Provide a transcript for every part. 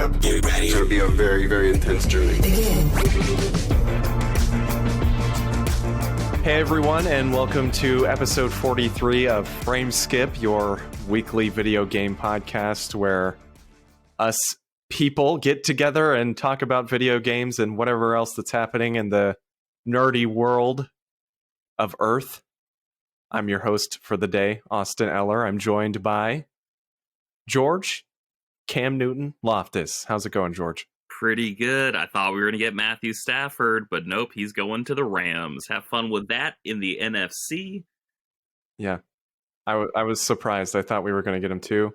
up, get ready. It's going to be a very, very intense journey. Hey everyone, and welcome to episode 43 of Frame Skip, your weekly video game podcast where us people get together and talk about video games and whatever else that's happening in the nerdy world of Earth. I'm your host for the day, Austin Eller. I'm joined by George Cam Newton Loftus. How's it going, George? Pretty good. I thought we were going to get Matthew Stafford, but nope, he's going to the Rams. Have fun with that in the NFC. Yeah, I was surprised. I thought we were going to get him too.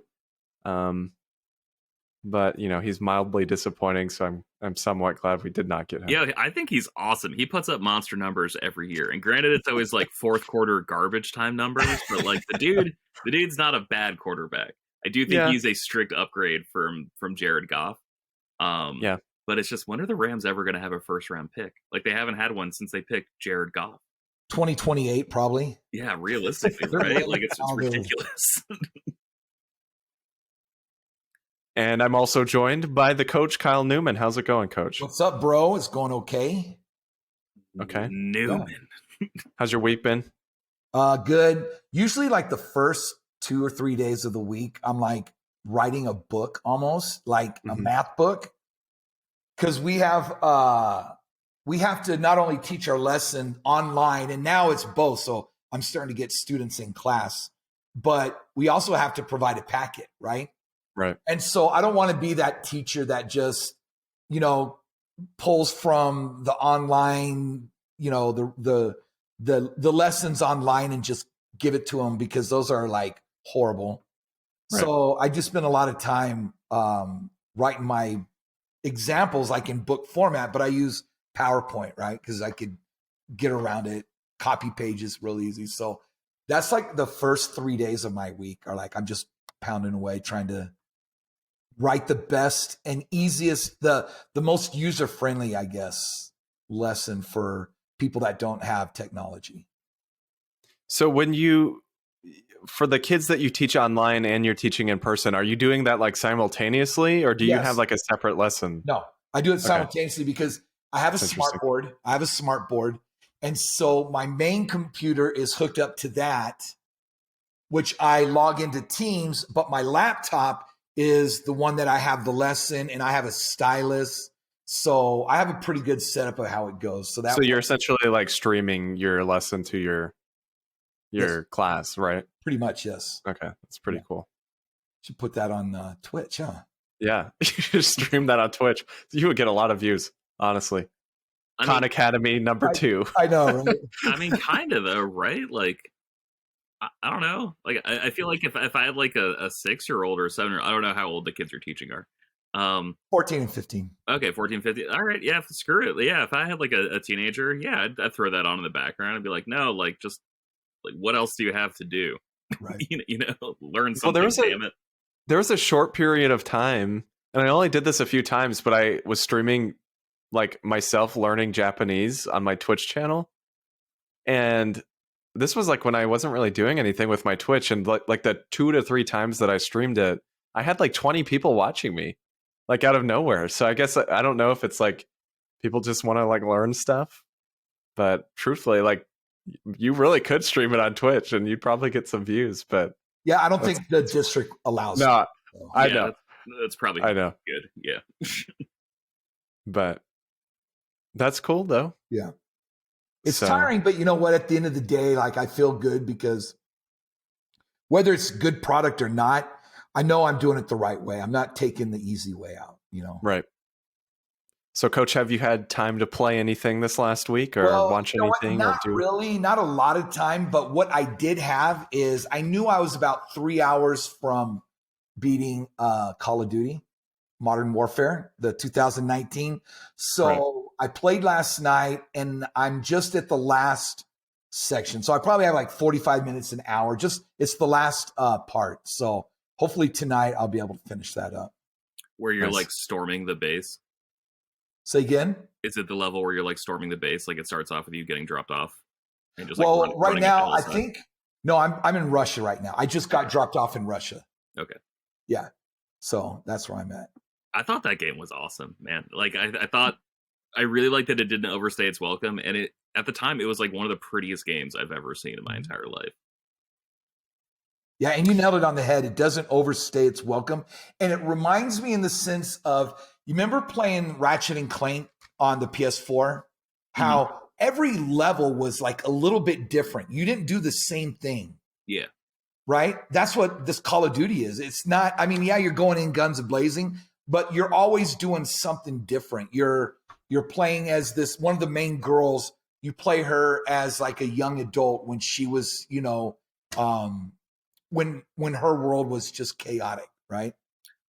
But, you know, he's mildly disappointing, so I'm somewhat glad we did not get him. Yeah, I think he's awesome. He puts up monster numbers every year. And granted, it's always like fourth quarter garbage time numbers, but like the dude's not a bad quarterback. I do think he's a strict upgrade from Jared Goff. Yeah. But it's just, when are the Rams ever going to have a first round pick? Like, they haven't had one since they picked Jared Goff. 2028, probably. Yeah, realistically, right? Like, it's ridiculous. And I'm also joined by the coach, Kyle Newman. How's it going, Coach? What's up, bro? It's going okay. Okay. Newman. How's your week been? Good. Usually like the first 2 or 3 days of the week, I'm like writing a book almost, like a math book. Because we have to not only teach our lesson online, and now it's both. So I'm starting to get students in class, but we also have to provide a packet, right? Right. And so I don't want to be that teacher that just, you know, pulls from the online, you know, the lessons online and just give it to them, because those are like horrible. Right. So I just spend a lot of time writing my examples like in book format, but I use PowerPoint, right? Because I could get around it, copy pages real easy. So that's like the first 3 days of my week are like, I'm just pounding away trying to write the best and easiest, the most user-friendly, I guess, lesson for people that don't have technology. So for the kids that you teach online and you're teaching in person, are you doing that like simultaneously, or do you have like a separate lesson? No, I do it simultaneously because I have a smart board. And so my main computer is hooked up to that, which I log into Teams, but my laptop is the one that I have the lesson, and I have a stylus. So I have a pretty good setup of how it goes. So you're essentially like streaming your lesson to your class, right? Pretty much, yes. Okay, that's pretty cool. Should put that on Twitch, huh? Yeah, you should stream that on Twitch. You would get a lot of views, honestly. Khan Academy #2. I know, right? I mean, kind of though, right? Like, I don't know. Like, I feel like if I had like a 6-year-old or a 7-year-old, I don't know how old the kids you're teaching are. 14 and 15. Okay, 14, 15. All right, yeah, screw it. Yeah, if I had like a teenager, yeah, I'd throw that on in the background. I'd be like, no, like, just like, what else do you have to do? Right. you know, learn something. Damn it. There was a short period of time, and I only did this a few times, but I was streaming like myself learning Japanese on my Twitch channel, and this was like when I wasn't really doing anything with my Twitch, and like the 2 to 3 times that I streamed it, I had like 20 people watching me, like out of nowhere. So I guess I don't know if it's like people just want to like learn stuff, but truthfully, like you really could stream it on Twitch and you'd probably get some views. But yeah, I don't think the district allows. No, it. I know that's probably good. Yeah, but that's cool though. Yeah. It's tiring, but you know what? At the end of the day, like I feel good because whether it's good product or not, I know I'm doing it the right way. I'm not taking the easy way out, you know? Right. So, Coach, have you had time to play anything this last week or watch anything? Not really, not a lot of time. But what I did have is I knew I was about 3 hours from beating Call of Duty, Modern Warfare, the 2019. So I played last night and I'm just at the last section. So I probably have like 45 minutes, an hour. Just it's the last part. So hopefully tonight I'll be able to finish that up. Where you're like storming the base. Say again? Is it the level where you're like storming the base? Like it starts off with you getting dropped off? And just, right now, I think, no, I'm in Russia right now. I just got dropped off in Russia. Okay. Yeah. So that's where I'm at. I thought that game was awesome, man. Like I thought I really liked that it didn't overstay its welcome, and it at the time it was like one of the prettiest games I've ever seen in my entire life. Yeah, and you nailed it on the head. It doesn't overstay its welcome. And it reminds me in the sense of, you remember playing Ratchet and Clank on the PS4? How every level was like a little bit different. You didn't do the same thing. Yeah. Right? That's what this Call of Duty is. It's not, I mean, yeah, you're going in guns a-blazing, but you're always doing something different. You're playing as this, one of the main girls, you play her as like a young adult when she was, you know, when her world was just chaotic, right?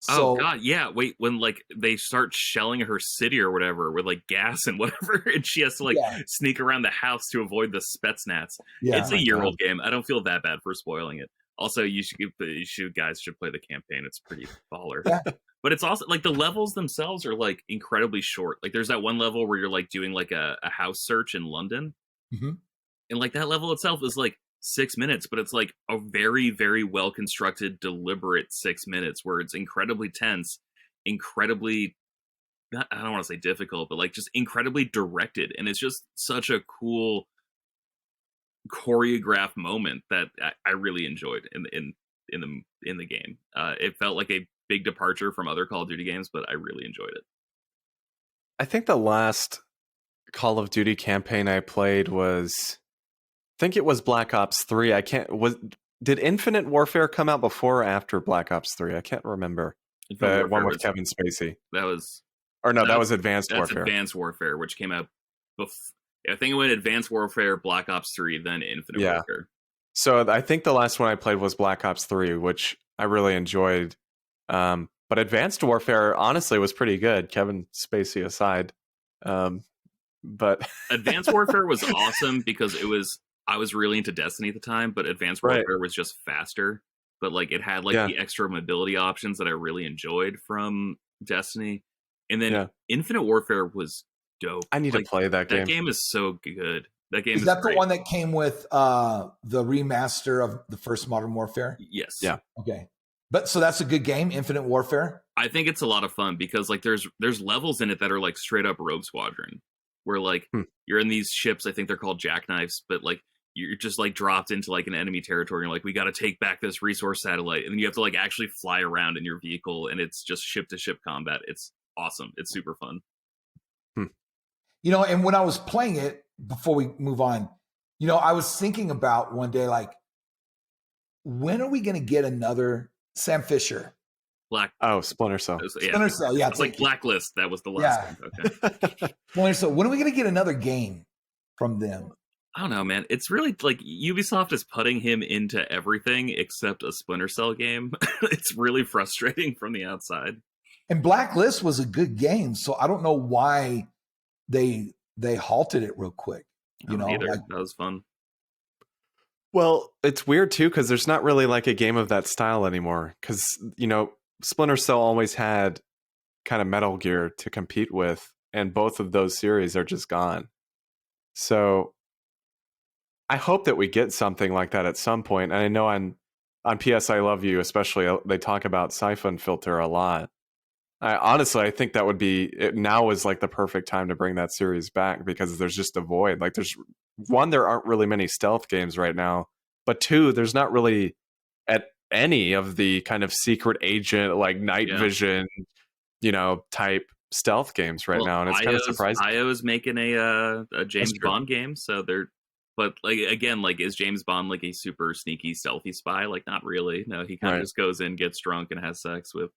So, oh god, yeah. Wait, when like they start shelling her city or whatever with like gas and whatever, and she has to like sneak around the house to avoid the Spetsnaz. Yeah, it's a year-old game. I don't feel that bad for spoiling it. Also, you guys should play the campaign. It's pretty baller. Yeah. But it's also like the levels themselves are like incredibly short. Like there's that one level where you're like doing like a house search in London, and like that level itself is like 6 minutes, but it's like a very, very well constructed, deliberate 6 minutes where it's incredibly tense, incredibly, I don't want to say difficult, but like just incredibly directed. And it's just such a cool choreographed moment that I really enjoyed in the game. It felt like a big departure from other Call of Duty games, but I really enjoyed it. I think the last Call of Duty campaign I played was, I think it was Black Ops 3. Did Infinite Warfare come out before or after Black Ops 3? I can't remember. The one with Kevin Spacey. That was Advanced Warfare. Advanced Warfare, which came out before. I think it went Advanced Warfare, Black Ops 3, then Infinite Warfare. So I think the last one I played was Black Ops 3, which I really enjoyed. But Advanced Warfare, honestly, was pretty good, Kevin Spacey aside. But Advanced Warfare was awesome because I was really into Destiny at the time, but Advanced Warfare was just faster. But like it had like the extra mobility options that I really enjoyed from Destiny. And then Infinite Warfare was dope. I need to play that game. That game is so good. That game is that great. The one that came with the remaster of the first Modern Warfare? Yes. Yeah. Okay. But so that's a good game, Infinite Warfare? I think it's a lot of fun because like there's levels in it that are like straight up Rogue Squadron, where like you're in these ships, I think they're called jackknives, but like you're just like dropped into like an enemy territory and you're like, we got to take back this resource satellite, and then you have to like actually fly around in your vehicle, and it's just ship to ship combat. It's awesome. It's super fun. You know, and when I was playing it, before we move on, you know, I was thinking about one day, like, when are we going to get another Sam Fisher? Splinter Cell. Splinter Cell, yeah. It's like Blacklist. That was the last one. Okay. Splinter Cell. When are we going to get another game from them? I don't know, man. It's really like Ubisoft is putting him into everything except a Splinter Cell game. It's really frustrating from the outside. And Blacklist was a good game, so I don't know why they halted it real quick. You know, like, that was fun. Well, it's weird too because there's not really like a game of that style anymore. Because you know, Splinter Cell always had kind of Metal Gear to compete with, and both of those series are just gone. So I hope that we get something like that at some point. And I know on PS I Love You, especially, they talk about Siphon Filter a lot. I think that would be now is like the perfect time to bring that series back because there's just a void. Like there aren't really many stealth games right now, but two, there's not really at any of the kind of secret agent, like night vision, you know, type stealth games right now. And it's kind of surprising. IO is making a James Bond game. So but like, again, like, is James Bond like a super sneaky, stealthy spy? Like, not really. No, he kind of just goes in, gets drunk, and has sex with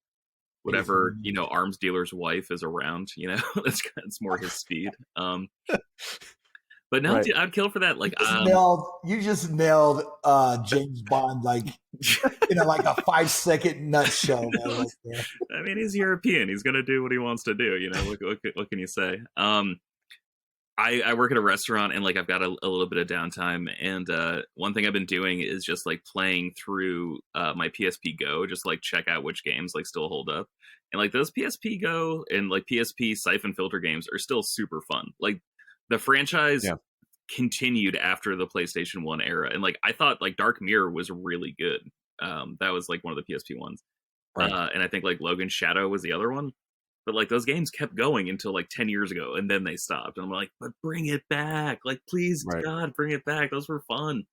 whatever, you know, arms dealer's wife is around, you know. It's more his speed. But no, dude, I'd kill for that. Like, you just nailed James Bond, like in like a 5-second nutshell. I mean, he's European. He's gonna do what he wants to do. You know, what can you say? I work at a restaurant, and like I've got a little bit of downtime, and one thing I've been doing is just like playing through my PSP Go, just like check out which games like still hold up. And like those PSP Go and like PSP Siphon Filter games are still super fun. Like the franchise continued after the PlayStation 1 era, and like I thought like Dark Mirror was really good. That was like one of the PSP ones, and I think like Logan's Shadow was the other one. But like those games kept going until like 10 years ago, and then they stopped. And I'm like, but bring it back. Like, please, Right. God, bring it back. Those were fun.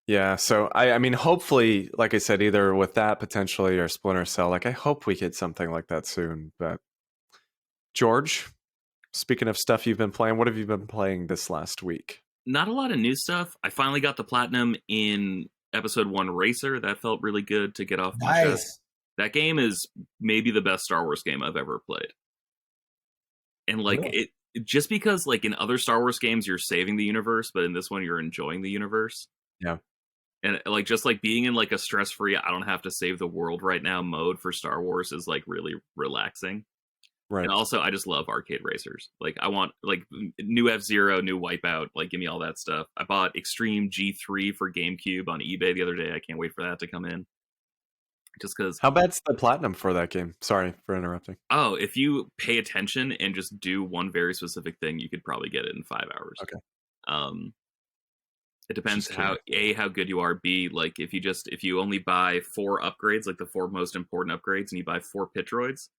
Yeah, so I mean, hopefully, like I said, either with that potentially or Splinter Cell, like I hope we get something like that soon. But George, speaking of stuff you've been playing, what have you been playing this last week? Not a lot of new stuff. I finally got the platinum in Episode 1 Racer. That felt really good to get off my chest. That game is maybe the best Star Wars game I've ever played. And like it just because like in other Star Wars games you're saving the universe, but in this one you're enjoying the universe. Yeah. And like just like being in like a stress-free, I don't have to save the world right now mode for Star Wars is like really relaxing. Right. And also I just love arcade racers. Like I want like new F-Zero, new Wipeout, like give me all that stuff. I bought Extreme G3 for GameCube on eBay the other day. I can't wait for that to come in. Just because. How bad's the platinum for that game? Sorry for interrupting. Oh, if you pay attention and just do one very specific thing, you could probably get it in 5 hours. Okay. It depends how good you are. B, like if you only buy 4 upgrades, like the 4 most important upgrades, and you buy 4 pit droids,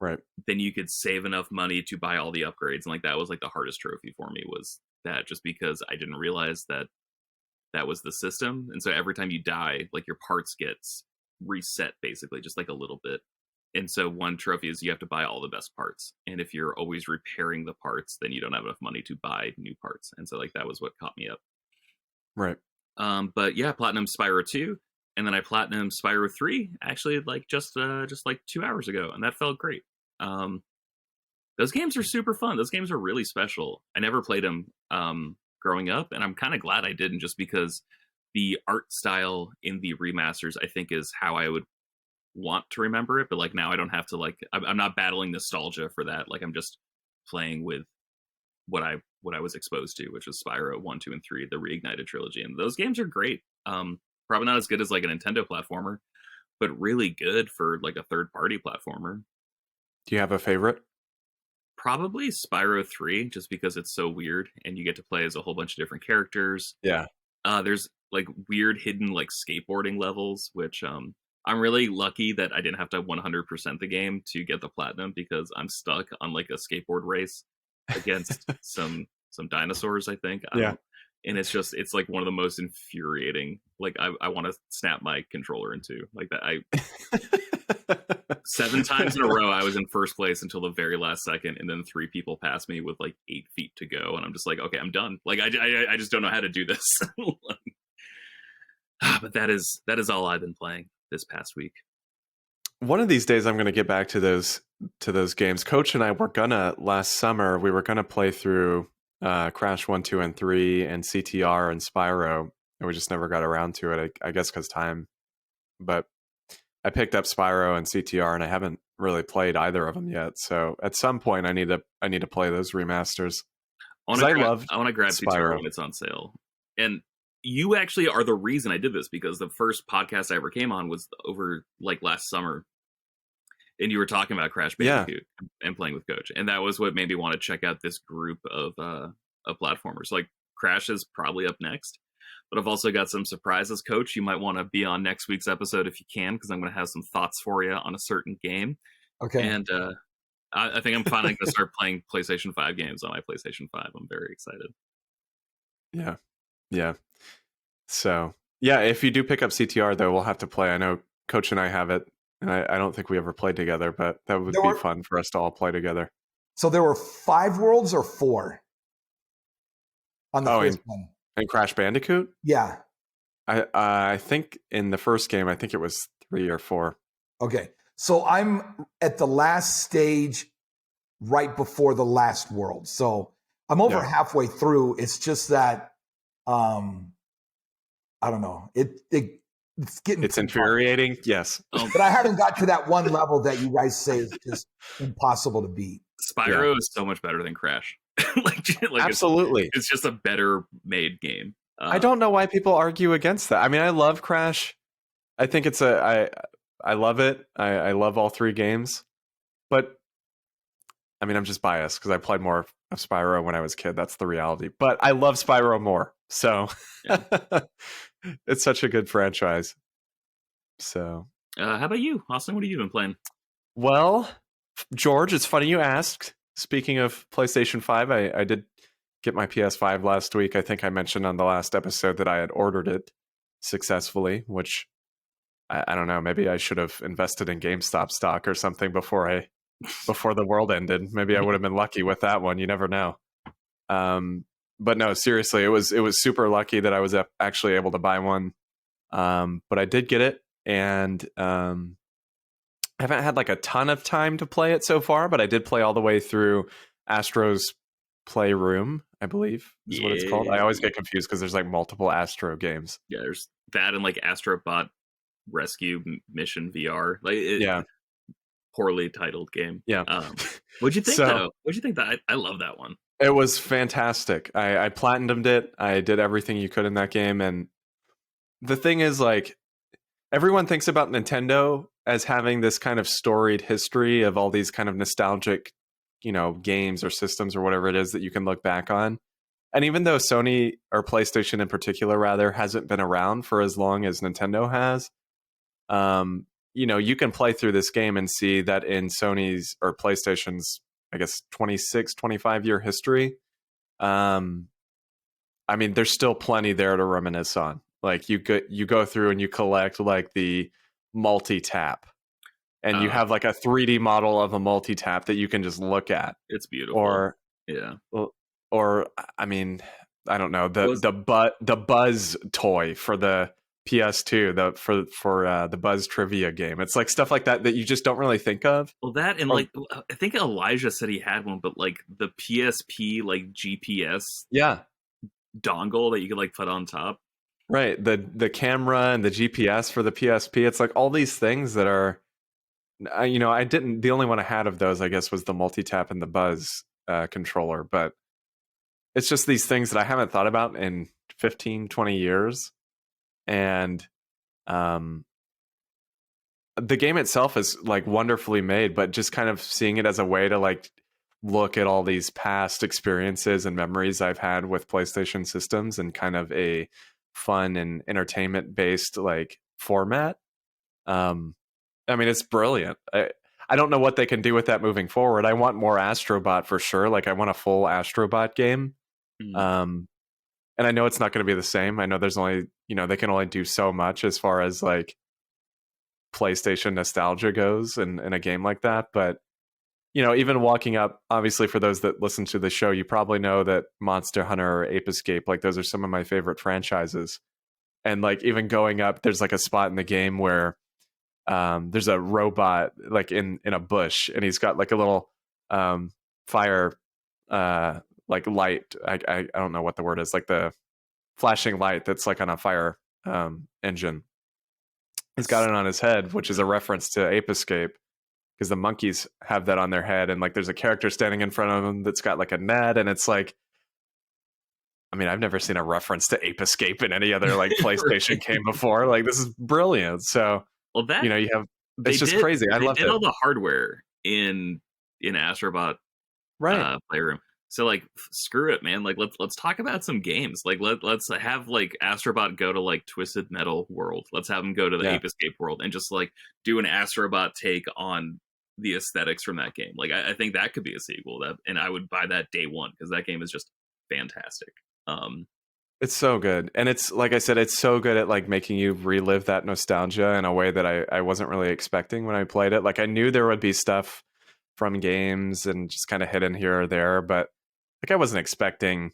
right, then you could save enough money to buy all the upgrades. And like that was like the hardest trophy for me was that, just because I didn't realize that was the system. And so every time you die, like your parts gets reset basically, just like a little bit. And so one trophy is you have to buy all the best parts. And if you're always repairing the parts, then you don't have enough money to buy new parts. And so like that was what caught me up. Right. But yeah, platinum Spyro 2, and then I platinum Spyro 3 actually like just like 2 hours ago, and that felt great. Those games are super fun. Those games are really special. I never played them growing up, and I'm kind of glad I didn't, just because the art style in the remasters I think is how I would want to remember it. But like now I don't have to, like I'm not battling nostalgia for that. Like I'm just playing with what I was exposed to, which was Spyro 1, 2, and 3, the Reignited trilogy. And those games are great. Probably not as good as like a Nintendo platformer, but really good for like a third-party platformer. Do you have a favorite? Probably Spyro 3, just because it's so weird and you get to play as a whole bunch of different characters. Yeah. There's like weird hidden like skateboarding levels, which I'm really lucky that I didn't have to 100% the game to get the platinum, because I'm stuck on like a skateboard race against some dinosaurs, I think. And it's like one of the most infuriating, like I want to snap my controller into like that. 7 times in a row I was in first place until the very last second, and then 3 people passed me with like 8 feet to go, and I'm just like, okay, I'm done. Like I just don't know how to do this. But that is all I've been playing this past week. One of these days I'm going to get back to those games. Coach and I were last summer we were gonna play through Crash 1, 2, and 3 and CTR and Spyro, and we just never got around to it. I guess because time. But I picked up Spyro and CTR, and I haven't really played either of them yet. So at some point I need to play those remasters. I want to grab CTR when it's on sale. And you actually are the reason I did this, because the first podcast I ever came on was over like last summer, and you were talking about Crash Bandicoot and playing with Coach, and that was what made me want to check out this group of platformers. Like Crash is probably up next, but I've also got some surprises. Coach, you might want to be on next week's episode if you can, because I'm going to have some thoughts for you on a certain game. Okay. And I think I'm finally going to start playing PlayStation 5 games on my PlayStation 5. I'm very excited. Yeah. So, yeah, if you do pick up CTR, though, we'll have to play. I know Coach and I have it, and I don't think we ever played together, but that would be fun for us to all play together. So there were 5 worlds or 4 on the first one? And Crash Bandicoot? Yeah. I think in the first game, I think it was 3 or 4. Okay. So I'm at the last stage right before the last world. So I'm over halfway through. It's just that, I don't know. It's infuriating. Yes. But I haven't got to that one level that you guys say is just impossible to beat. Spyro is so much better than Crash. like Absolutely. It's just a better made game. I don't know why people argue against that. I mean, I love Crash. I think I love it. I love all 3 games. But I mean, I'm just biased because I played more of Spyro when I was a kid. That's the reality. But I love Spyro more. So it's such a good franchise. So how about you, Austin? What have you been playing? Well, George, it's funny you asked. Speaking of PlayStation 5, I did get my PS5 last week. I think I mentioned on the last episode that I had ordered it successfully, which I don't know. Maybe I should have invested in GameStop stock or something before the world ended. Maybe I would have been lucky with that one. You never know. But no, seriously, it was super lucky that I was actually able to buy one. But I did get it, and I haven't had like a ton of time to play it so far, but I did play all the way through Astro's Playroom, I believe is what it's called. I always get confused because there's like multiple Astro games. Yeah, there's that and like Astrobot Rescue Mission VR. Like, poorly titled game. Yeah. What'd you think though? What'd you think? That I love that one. It was fantastic. I platinumed it. I did everything you could in that game, and the thing is, like, everyone thinks about Nintendo as having this kind of storied history of all these kind of nostalgic, games or systems or whatever it is that you can look back on. And even though Sony, or PlayStation in particular, rather, hasn't been around for as long as Nintendo has, you can play through this game and see that in Sony's or PlayStation's, I guess, 26, 25-year history, there's still plenty there to reminisce on. Like, you go through and you collect like the multi-tap, and you have like a 3D model of a multi-tap that you can just look at. It's beautiful. Or I don't know, the Buzz toy for the PS2, for the Buzz trivia game. It's like stuff like that you just don't really think of. Well, that and like I think Elijah said he had one, but like the PSP like GPS dongle that you could like put on top. Right, the camera and the GPS for the PSP. It's like all these things that are, the only one I had of those, I guess, was the multi-tap and the Buzz controller. But it's just these things that I haven't thought about in 15, 20 years. And the game itself is like wonderfully made, but just kind of seeing it as a way to like look at all these past experiences and memories I've had with PlayStation systems and kind of a fun and entertainment based like format. It's brilliant. I don't know what they can do with that moving forward. I want more Astrobot for sure. Like, I want a full Astrobot game. And I know it's not going to be the same. I know there's only, they can only do so much as far as like PlayStation nostalgia goes in a game like that. But, even walking up, obviously for those that listen to the show, you probably know that Monster Hunter or Ape Escape, like those are some of my favorite franchises. And like even going up, there's like a spot in the game where there's a robot like in a bush, and he's got like a little fire like light. I don't know what the word is, like the flashing light that's like on a fire engine. He's got it on his head, which is a reference to Ape Escape, because the monkeys have that on their head, and like there's a character standing in front of them that's got like a net, and it's like, I've never seen a reference to Ape Escape in any other like PlayStation game before. Like, this is brilliant. So, you have, it's just crazy. I love it. All the hardware in Astrobot Playroom. So like, screw it, man. Like, let's talk about some games. Like, let's have like Astrobot go to like Twisted Metal world. Let's have him go to the Ape Escape world and just like do an Astrobot take on the aesthetics from that game. Like, I think that could be a sequel, and I would buy that day one, because that game is just fantastic. It's so good, and it's like I said, it's so good at like making you relive that nostalgia in a way that I wasn't really expecting when I played it. Like, I knew there would be stuff from games and just kind of hidden here or there, but like I wasn't expecting,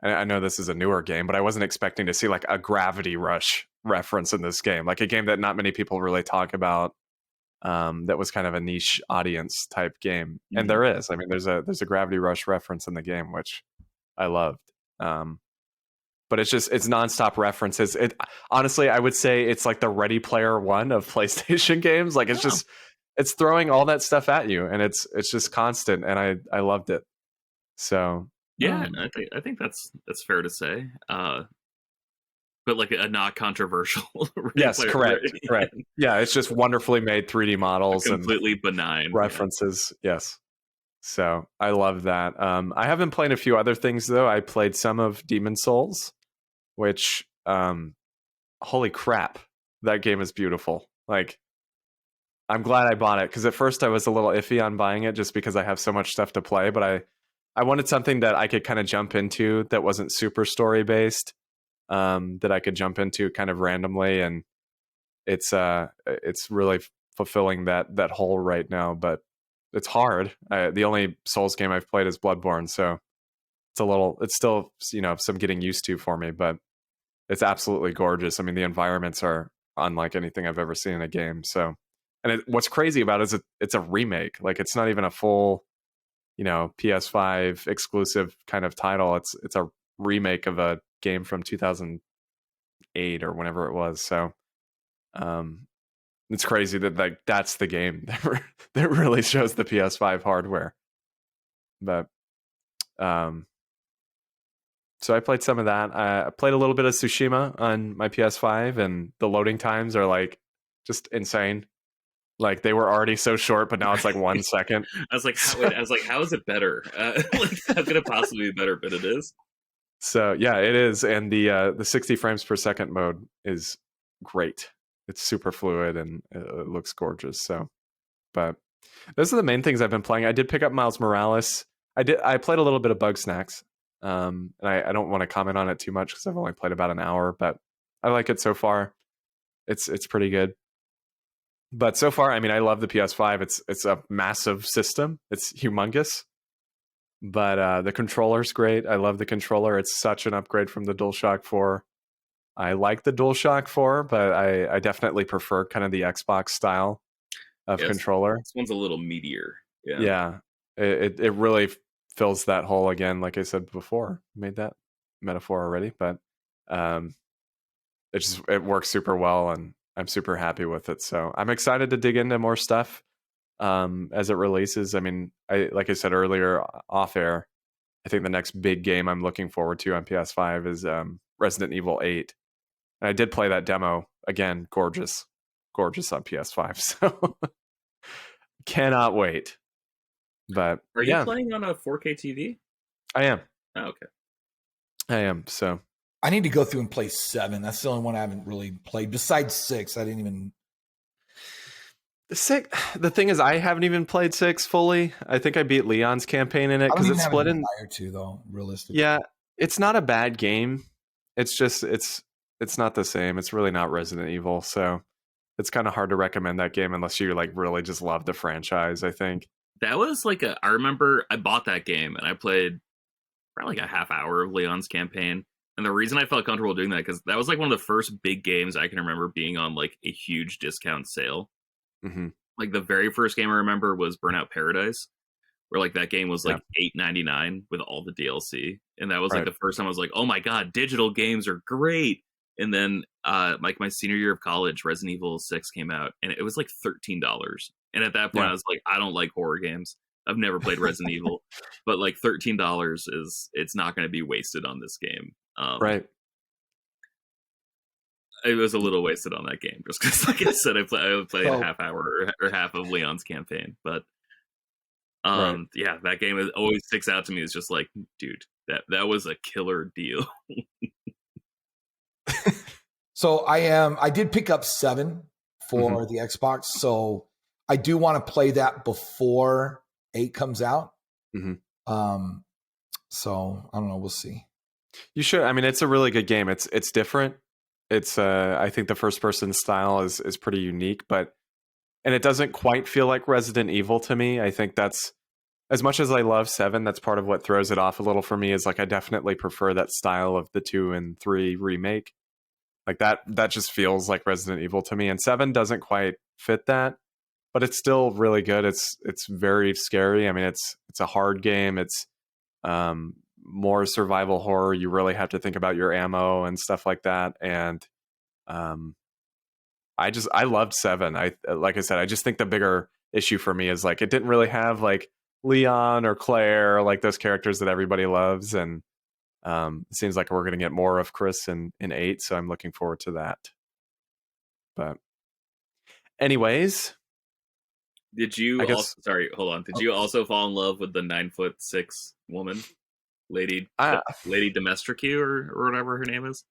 I know this is a newer game, but I wasn't expecting to see like a Gravity Rush reference in this game, like a game that not many people really talk about, that was kind of a niche audience type game. And there is, there's a Gravity Rush reference in the game, which I loved. But it's nonstop references. It honestly, I would say it's like the Ready Player One of PlayStation games. Like, it's throwing all that stuff at you, and it's just constant, and I loved it. So I think that's fair to say. But like a not controversial. Yes, correct. Yeah, it's just wonderfully made 3D models, completely benign references. Yeah. Yes. So I love that. I haven't played a few other things though. I played some of Demon Souls, which holy crap, that game is beautiful. Like, I'm glad I bought it, because at first I was a little iffy on buying it just because I have so much stuff to play, but I wanted something that I could kind of jump into that wasn't super story based, that I could jump into kind of randomly, and it's really fulfilling that hole right now, but it's hard. The only Souls game I've played is Bloodborne, so it's still, some getting used to for me, but it's absolutely gorgeous. I mean, the environments are unlike anything I've ever seen in a game. So, and what's crazy about it is it's a remake. Like, it's not even a full, PS5 exclusive kind of title. It's a remake of a game from 2008 or whenever it was. So, it's crazy that that's the game that really shows the PS5 hardware. But, so I played some of that. I played a little bit of Tsushima on my PS5, and the loading times are like just insane. Like, they were already so short, but now it's like 1 second. I was like, how is it better? Like, how could it possibly be better? But it is. So yeah, it is, and the 60 frames per second mode is great. It's super fluid and it looks gorgeous. So, but those are the main things I've been playing. I did pick up Miles Morales. I played a little bit of Bugsnax. And I don't want to comment on it too much because I've only played about an hour, but I like it so far. It's pretty good. But so far, I mean, I love the PS5. It's a massive system. It's humongous. But the controller's great. I love the controller. It's such an upgrade from the DualShock 4. I like the DualShock 4, but I definitely prefer kind of the Xbox style of controller. This one's a little meatier. Yeah. It really fills that hole again. Like I said before, made that metaphor already, but it works super well, and I'm super happy with it. So I'm excited to dig into more stuff as it releases. I mean, like I said earlier off air, I think the next big game I'm looking forward to on PS5 is Resident Evil 8. And I did play that demo again. Gorgeous on PS5. So cannot wait. But are you playing on a 4K TV? I am. Oh, okay. I am. So I need to go through and play 7. That's the only one I haven't really played. Besides 6, I didn't even. The thing is, I haven't even played 6 fully. I think I beat Leon's campaign in it because it's split in. Or two, though, realistically. Yeah, it's not a bad game. It's just it's not the same. It's really not Resident Evil. So it's kind of hard to recommend that game unless you like really just love the franchise, I think. That was like I remember I bought that game and I played probably like a half hour of Leon's campaign. And the reason I felt comfortable doing that, because that was like one of the first big games I can remember being on like a huge discount sale. Mm-hmm. Like the very first game I remember was Burnout Paradise, where like that game was like $8.99 with all the DLC. And that was like the first time I was like, oh my God, digital games are great. And then like my senior year of college, Resident Evil 6 came out and it was like $13. And at that point I was like, I don't like horror games. I've never played Resident Evil, but like $13 it's not going to be wasted on this game. Right. It was a little wasted on that game just because, like I said, I played a half hour or half of Leon's campaign. But yeah, that game always sticks out to me. It's just like, dude, that was a killer deal. So I did pick up 7 for the Xbox. So I do want to play that before 8 comes out. Mm-hmm. So I don't know. We'll see. You should. I mean, it's a really good game. It's different. It's I think the first person style is pretty unique, and it doesn't quite feel like Resident Evil to me. I think that's, as much as I love 7, that's part of what throws it off a little for me, is like I definitely prefer that style of the 2 and 3 remake. Like that just feels like Resident Evil to me, and 7 doesn't quite fit that, but it's still really good. It's very scary. I mean, it's a hard game. It's more survival horror. You really have to think about your ammo and stuff like that. And I loved 7. Like I said, I just think the bigger issue for me is like it didn't really have like Leon or Claire, like those characters that everybody loves. And it seems like we're going to get more of Chris in 8, so I'm looking forward to that. But anyways, did you sorry, hold on. Did you also fall in love with the 9'6" woman? Lady Demestricu or whatever her name is?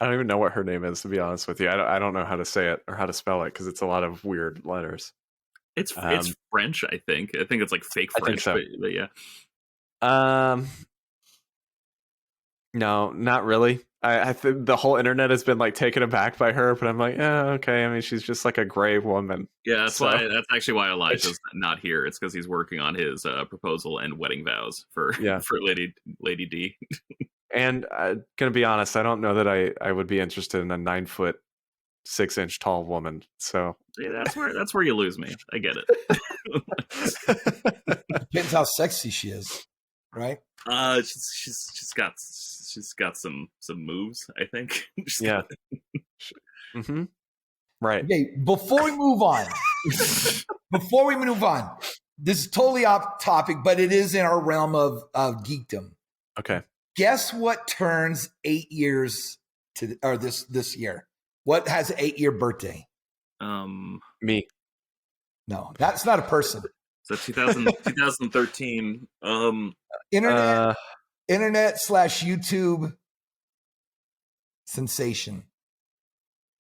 I don't even know what her name is, to be honest with you. I don't know how to say it or how to spell it because it's a lot of weird letters. It's French, I think. I think it's like fake French, I think so. but yeah. No, not really. I think the whole internet has been like taken aback by her, but I'm like, okay. I mean, she's just like a gray woman. Yeah, that's actually why Elijah's not here. It's because he's working on his proposal and wedding vows for Lady D. And gonna be honest, I don't know that I would be interested in a 9 foot 6 inch tall woman. So yeah, that's where you lose me. I get it. Depends how sexy she is, right? She's got some moves, I think. Yeah. Mm-hmm. Right. Okay, before we move on, this is totally off topic, but it is in our realm of geekdom. Okay. Guess what turns 8 years this year? What has an 8-year birthday? Me. No, that's not a person. So 2013. Internet / YouTube sensation.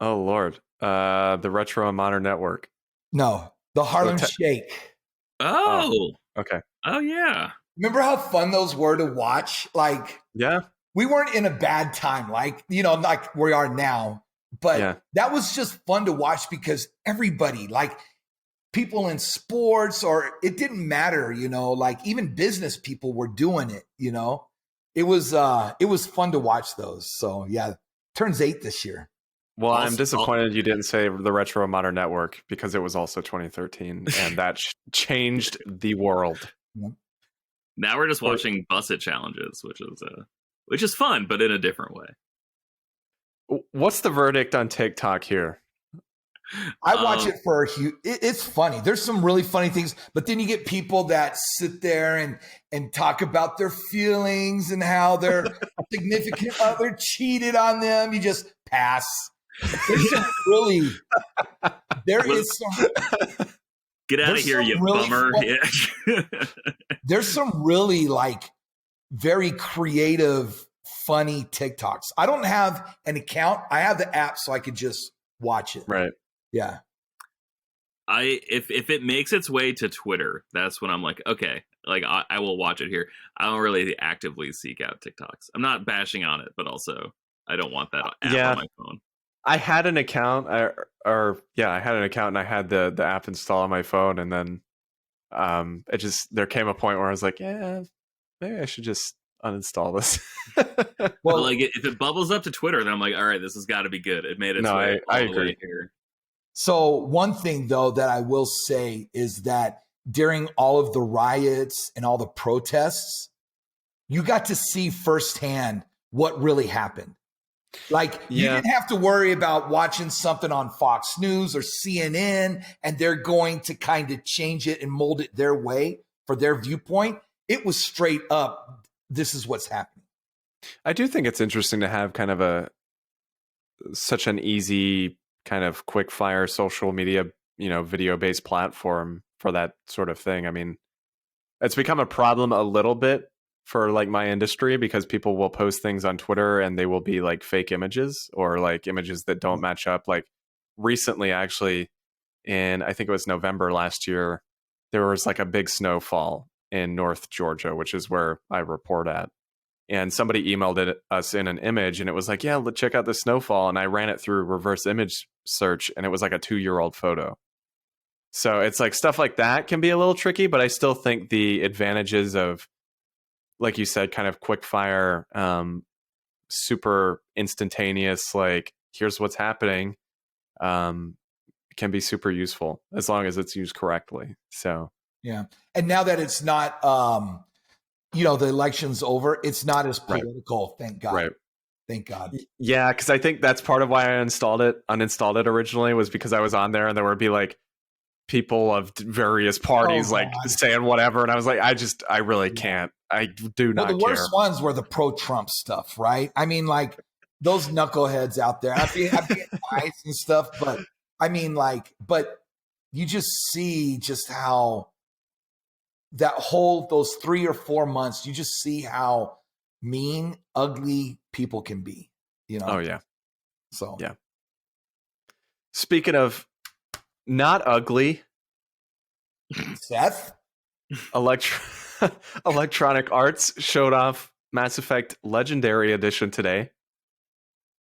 Oh Lord. The Retro and Modern Network. No, the Harlem Shake. Oh. Okay. Oh yeah. Remember how fun those were to watch? Like, yeah, we weren't in a bad time, like, like we are now. But that was just fun to watch because everybody, like people in sports, or it didn't matter, like even business people were doing it, It was fun to watch those. So yeah, turns 8 this year. Well, I'm disappointed you didn't say the Retro and Modern Network because it was also 2013 and that changed the world. Yep. Now we're just watching Busset challenges, which is fun, but in a different way. What's the verdict on TikTok here? I watch it for it's funny. There's some really funny things, but then you get people that sit there and talk about their feelings and how their significant other cheated on them. You just pass. There's some really, get out of here, you bummer. Yeah. There's some really like very creative, funny TikToks. I don't have an account. I have the app so I could just watch it. Right. Yeah. If it makes its way to Twitter, that's when I'm like, okay, like I will watch it here. I don't really actively seek out TikToks. I'm not bashing on it, but also I don't want that app on my phone. I had an account, I had an account, and I had the app installed on my phone, and then there came a point where I was like, yeah, maybe I should just uninstall this. Well, like if it bubbles up to Twitter, then I'm like, all right, this has got to be good. It made its way. I agree here. So one thing though that I will say is that during all of the riots and all the protests, you got to see firsthand what really happened. Like you didn't have to worry about watching something on Fox News or CNN and they're going to kind of change it and mold it their way for their viewpoint. It was straight up, this is what's happening. I do think it's interesting to have kind of such an easy kind of quick fire social media, video based platform for that sort of thing. I mean, it's become a problem a little bit for like my industry because people will post things on Twitter and they will be like fake images or like images that don't match up. Like recently, actually, I think it was November last year, there was like a big snowfall in North Georgia, which is where I report at. And somebody emailed us in an image and it was like, yeah, check out the snowfall. And I ran it through reverse image search and it was like a 2-year-old photo. So it's like stuff like that can be a little tricky, but I still think the advantages of, like you said, kind of quick fire, super instantaneous, like here's what's happening, can be super useful as long as it's used correctly. So, yeah. And now that it's not, the election's over, it's not as political. Right. Thank God. Right. Thank God. Yeah. Cause I think that's part of why I uninstalled it originally was because I was on there and there would be like people of various parties saying whatever. And I was like, I really can't. I do not care. The worst ones were the pro-Trump stuff, right? I mean, like those knuckleheads out there. I'm being nice and stuff, but I mean, but you just see just how those 3 or 4 months, you just see how mean, ugly people can be. Oh yeah. So yeah. Speaking of not ugly, Seth, Electronic Arts showed off Mass Effect Legendary Edition today,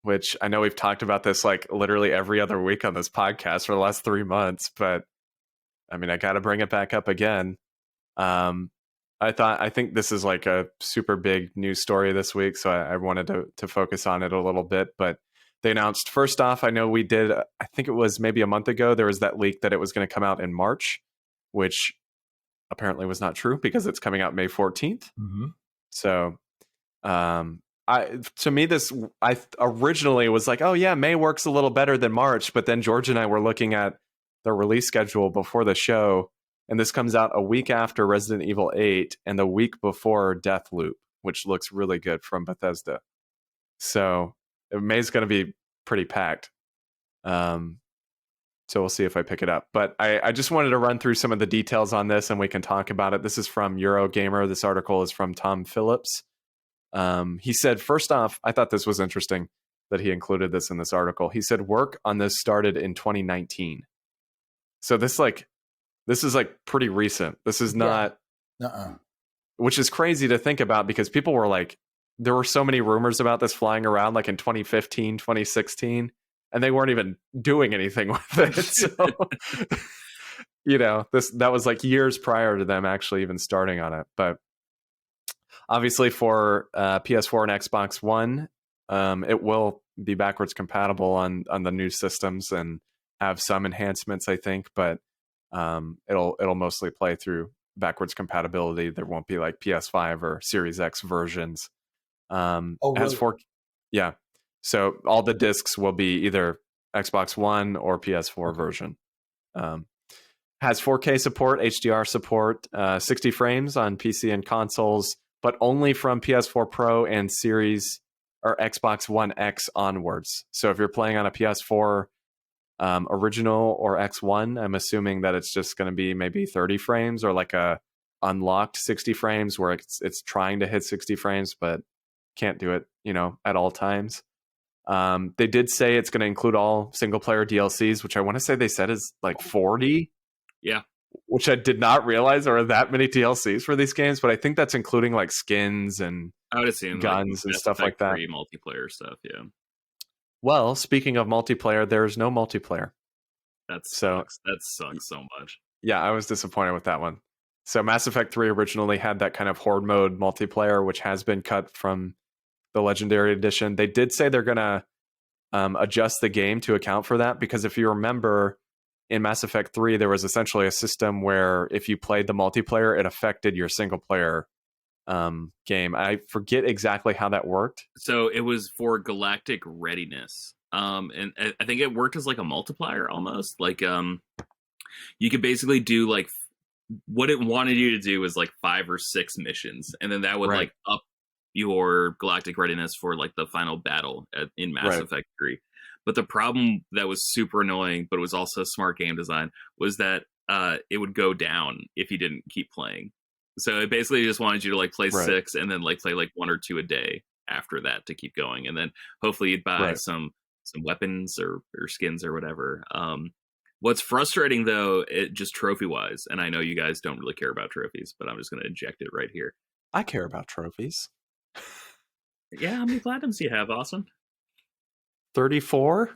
which I know we've talked about this like literally every other week on this podcast for the last 3 months, but I mean, I got to bring it back up again. I think this is like a super big news story this week, so I wanted to focus on it a little bit. But they announced, first off, I know we did, I think it was maybe a month ago, there was that leak that it was going to come out in March, which apparently was not true because it's coming out May 14th. mm-hmm. So, to me, I originally was like, oh yeah, May works a little better than March, but then George and I were looking at the release schedule before the show, and this comes out a week after Resident Evil 8 and the week before Deathloop, which looks really good from Bethesda. So May's going to be pretty packed. So we'll see if I pick it up. But I just wanted to run through some of the details on this, and we can talk about it. This is from Eurogamer. This article is from Tom Phillips. He said, first off, I thought this was interesting that he included this in this article. He said work on this started in 2019. So this is like pretty recent. This is not, which is crazy to think about because people were like, there were so many rumors about this flying around like in 2015, 2016, and they weren't even doing anything with it. So, that was like years prior to them actually even starting on it. But obviously for PS4 and Xbox One, it will be backwards compatible on the new systems and have some enhancements, I think, but it'll mostly play through backwards compatibility. There won't be like PS5 or Series X versions. Really? Has 4, yeah. So all the discs will be either Xbox One or PS4 version. Has 4K support, HDR support, 60 frames on PC and consoles, but only from PS4 Pro and Series or Xbox One X onwards. So if you're playing on a PS4 original or X1, I'm assuming that it's just going to be maybe 30 frames or like a unlocked 60 frames where it's trying to hit 60 frames, but can't do it, at all times. They did say it's going to include all single player DLCs, which I want to say they said is like 40. Yeah. Which I did not realize there are that many DLCs for these games, but I think that's including like skins and I would assume guns and stuff like that. Multiplayer stuff, yeah. Well, speaking of multiplayer, there's no multiplayer. That sucks so much. Yeah, I was disappointed with that one. So Mass Effect 3 originally had that kind of horde mode multiplayer, which has been cut from the Legendary Edition. They did say they're going to adjust the game to account for that, because if you remember, in Mass Effect 3, there was essentially a system where if you played the multiplayer, it affected your single player game. I forget exactly how that worked. So it was for galactic readiness. And I think it worked as like a multiplier almost. Like you could basically do like what it wanted you to do was like 5 or 6 missions, and then that would like up your galactic readiness for like the final battle in Mass Effect 3. But the problem that was super annoying, but it was also smart game design, was that it would go down if you didn't keep playing. So it basically just wanted you to like play 6 and then like play like 1 or 2 a day after that to keep going, and then hopefully you'd buy some weapons or skins or whatever. What's frustrating though, just trophy wise, and I know you guys don't really care about trophies, but I'm just going to inject it right here. I care about trophies. Yeah, how many platinums do you have, Austin? 34.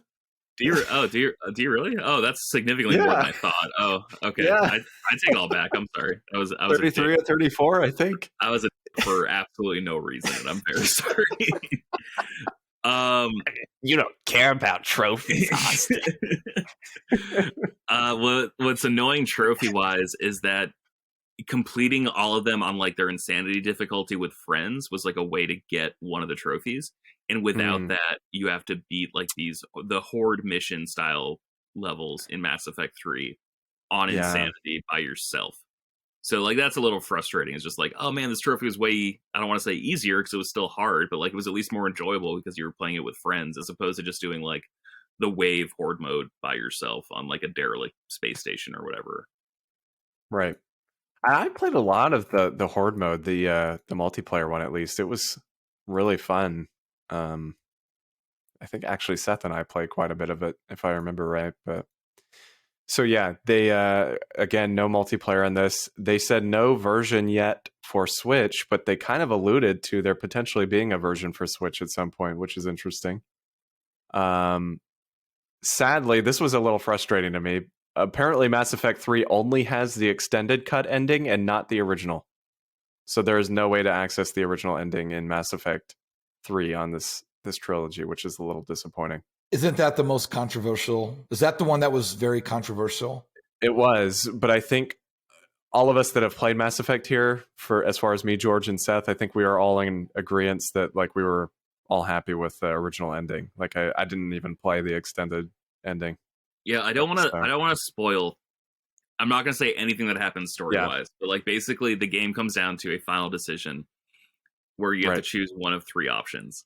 Do you really? Oh, that's significantly more than I thought. Oh, okay. Yeah. I take all back. I'm sorry. I was 33 or 34, I think. I was for absolutely no reason, and I'm very sorry. You don't care about trophies, Austin. What's annoying trophy wise is that completing all of them on like their insanity difficulty with friends was like a way to get one of the trophies, and without that you have to beat like the horde mission style levels in Mass Effect 3 on insanity by yourself. So like that's a little frustrating. It's just like, oh man, this trophy was way, I don't want to say easier because it was still hard, but like it was at least more enjoyable because you were playing it with friends as opposed to just doing like the wave horde mode by yourself on like a derelict space station or whatever. Right. I played a lot of the horde mode, the multiplayer one at least. It was really fun. I think actually Seth and I played quite a bit of it, if I remember right. But so yeah, they again, no multiplayer in this. They said no version yet for Switch, but they kind of alluded to there potentially being a version for Switch at some point, which is interesting. Sadly, this was a little frustrating to me. Apparently, Mass Effect 3 only has the extended cut ending and not the original. So there is no way to access the original ending in Mass Effect 3 on this trilogy, which is a little disappointing. Isn't that the most controversial? Is that the one that was very controversial? It was, but I think all of us that have played Mass Effect here, for as far as me, George, and Seth, I think we are all in agreement that like we were all happy with the original ending. Like I didn't even play the extended ending. Yeah, I don't want to spoil. I'm not going to say anything that happens story-wise, but like basically the game comes down to a final decision where you have to choose one of 3 options.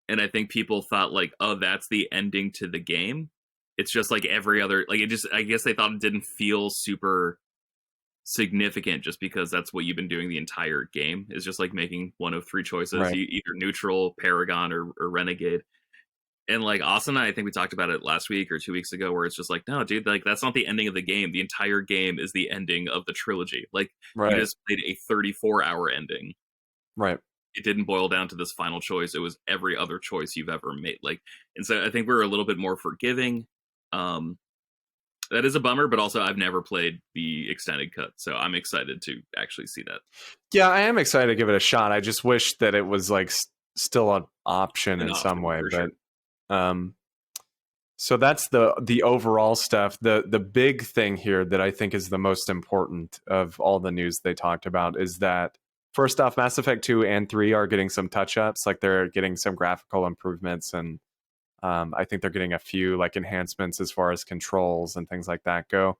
And I think people thought like, oh, that's the ending to the game. It's just like every other, like I guess they thought it didn't feel super significant just because that's what you've been doing the entire game, is just like making one of 3 choices, either neutral, Paragon, or Renegade. And like Austin and I think we talked about it last week or 2 weeks ago, where it's just like, no, dude, like that's not the ending of the game. The entire game is the ending of the trilogy. Like you just played a 34-hour ending. Right. It didn't boil down to this final choice. It was every other choice you've ever made. Like, and so I think we're a little bit more forgiving. That is a bummer, but also I've never played the extended cut, so I'm excited to actually see that. Yeah, I am excited to give it a shot. I just wish that it was like still an option in some way, but so that's the overall stuff. The big thing here that I think is the most important of all the news they talked about is that first off, Mass Effect 2 and 3 are getting some touch-ups, like they're getting some graphical improvements, and I think they're getting a few like enhancements as far as controls and things like that go.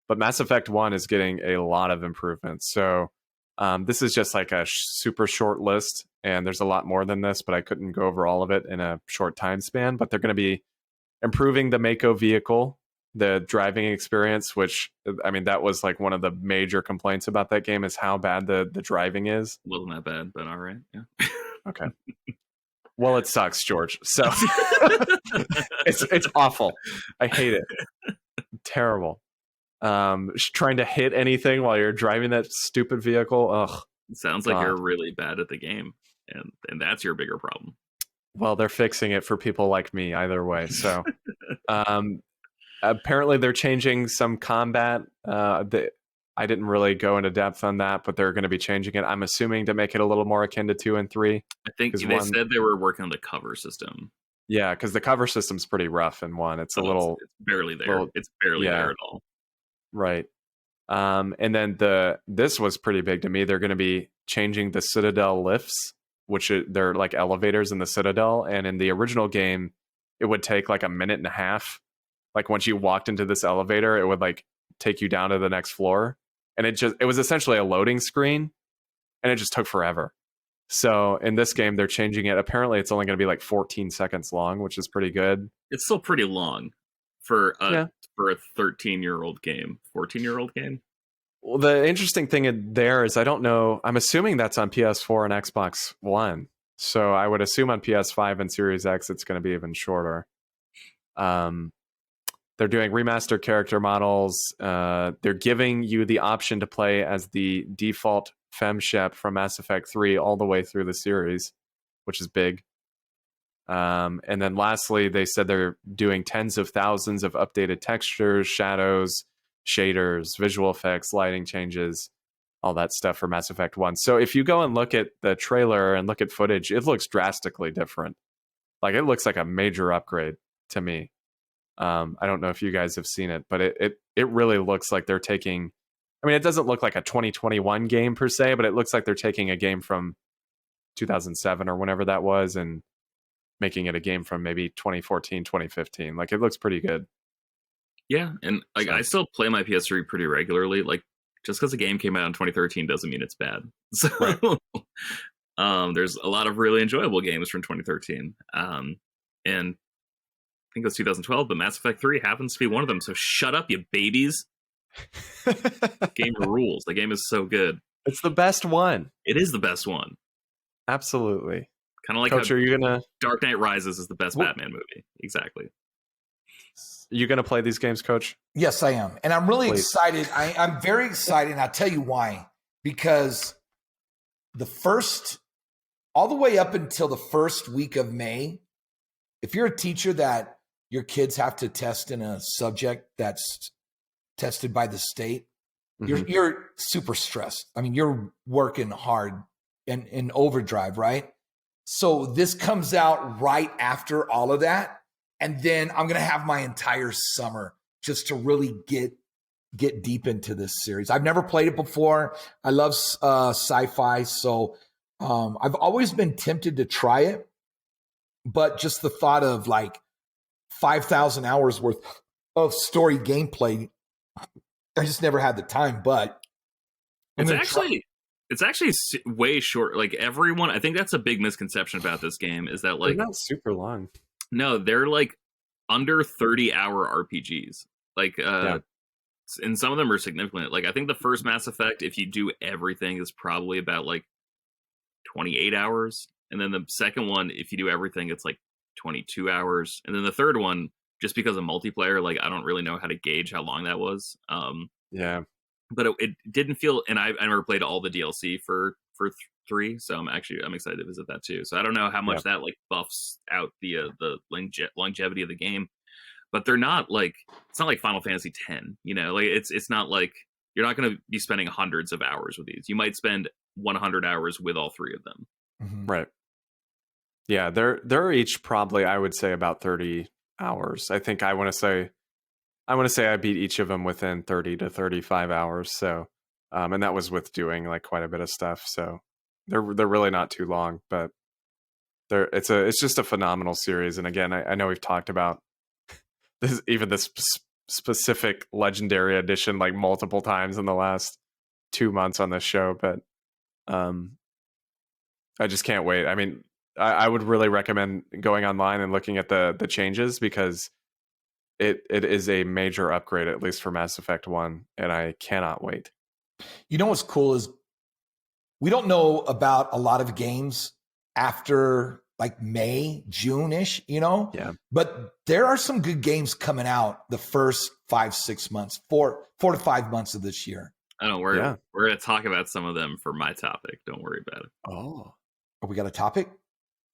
But Mass Effect 1 is getting a lot of improvements. So this is just like a super short list, and there's a lot more than this, but I couldn't go over all of it in a short time span. But they're going to be improving the Mako vehicle, the driving experience, which, I mean, that was like one of the major complaints about that game, is how bad the driving is. Wasn't that bad, but all right. Yeah. Okay. Well, it sucks, George. So it's awful. I hate it. Terrible. Trying to hit anything while you're driving that stupid vehicle. Ugh. It sounds like you're really bad at the game, and that's your bigger problem. Well, they're fixing it for people like me either way. So apparently they're changing some combat. I didn't really go into depth on that, but they're going to be changing it, I'm assuming, to make it a little more akin to 2 and 3. I think they said they were working on the cover system. Yeah, because the cover system's pretty rough in 1. It's it's barely there. It's barely there at all. Right. And then this was pretty big to me. They're going to be changing the Citadel lifts, which they're like elevators in the Citadel. And in the original game, it would take like a minute and a half. Like once you walked into this elevator, it would like take you down to the next floor. And it was essentially a loading screen, and it just took forever. So in this game, they're changing it. Apparently, it's only going to be like 14 seconds long, which is pretty good. It's still pretty long for a 13-year-old game, 14-year-old game. Well, the interesting thing there is I don't know. I'm assuming that's on PS4 and Xbox One. So I would assume on PS5 and Series X, it's going to be even shorter. They're doing remastered character models. They're giving you the option to play as the default FemShep from Mass Effect 3 all the way through the series, which is big. And then lastly, they said they're doing tens of thousands of updated textures, shadows, shaders, visual effects, lighting changes, all that stuff for Mass Effect 1. So if you go and look at the trailer and look at footage, it looks drastically different. Like it looks like a major upgrade to me. I don't know if you guys have seen it, but it really looks like they're taking, I mean, it doesn't look like a 2021 game per se, but it looks like they're taking a game from 2007 or whenever that was and making it a game from maybe 2014, 2015. Like it looks pretty good. Yeah, and like I still play my PS3 pretty regularly. Like just because a game came out in 2013 doesn't mean it's bad. So there's a lot of really enjoyable games from 2013. And I think it was 2012, but Mass Effect 3 happens to be one of them. So shut up, you babies. Game rules. The game is so good. It's the best one. It is the best one. Absolutely. Kind of like Coach, how are you gonna Dark Knight Rises is the best Batman movie. Exactly. you gonna play these games, Coach? Yes, I am. And I'm really Please. excited. I'm very excited. And I'll tell you why. Because all the way up until the first week of May, if you're a teacher that your kids have to test in a subject that's tested by the state, you're super stressed. I mean, you're working hard and in overdrive, right? So this comes out right after all of that. And then I'm going to have my entire summer just to really get deep into this series. I've never played it before. I love sci-fi. So I've always been tempted to try it. But just the thought of like 5,000 hours worth of story gameplay, I just never had the time. But it's actually way short. Like everyone, I think that's a big misconception about this game is that like they're not super long. No, they're like under 30-hour RPGs. Like and some of them are significant. Like I think the first Mass Effect, if you do everything, is probably about like 28 hours. And then the second one, if you do everything, it's like 22 hours. And then the third one, just because of multiplayer, like I don't really know how to gauge how long that was. But it didn't feel, and I never played all the DLC for 3, so I'm excited to visit that too. So I don't know how much that like buffs out the longevity of the game, but they're not like, it's not like Final Fantasy X, you know, like it's not like you're not going to be spending hundreds of hours with these. You might spend 100 hours with all 3 of them. Right. Yeah, they're each probably, I would say, about 30 hours. I think I want to say I beat each of them within 30 to 35 hours. So, and that was with doing like quite a bit of stuff. So they're really not too long, but it's just a phenomenal series. And again, I know we've talked about this specific Legendary Edition like multiple times in the last 2 months on this show, but I just can't wait. I mean, I would really recommend going online and looking at the changes because it is a major upgrade, at least for Mass Effect 1, and I cannot wait. You know what's cool is we don't know about a lot of games after like May, June-ish, you know? Yeah. But there are some good games coming out the first 5-6 months, 4 to 5 months of this year. I don't worry. Yeah. We're going to talk about some of them for my topic. Don't worry about it. Oh. We got a topic?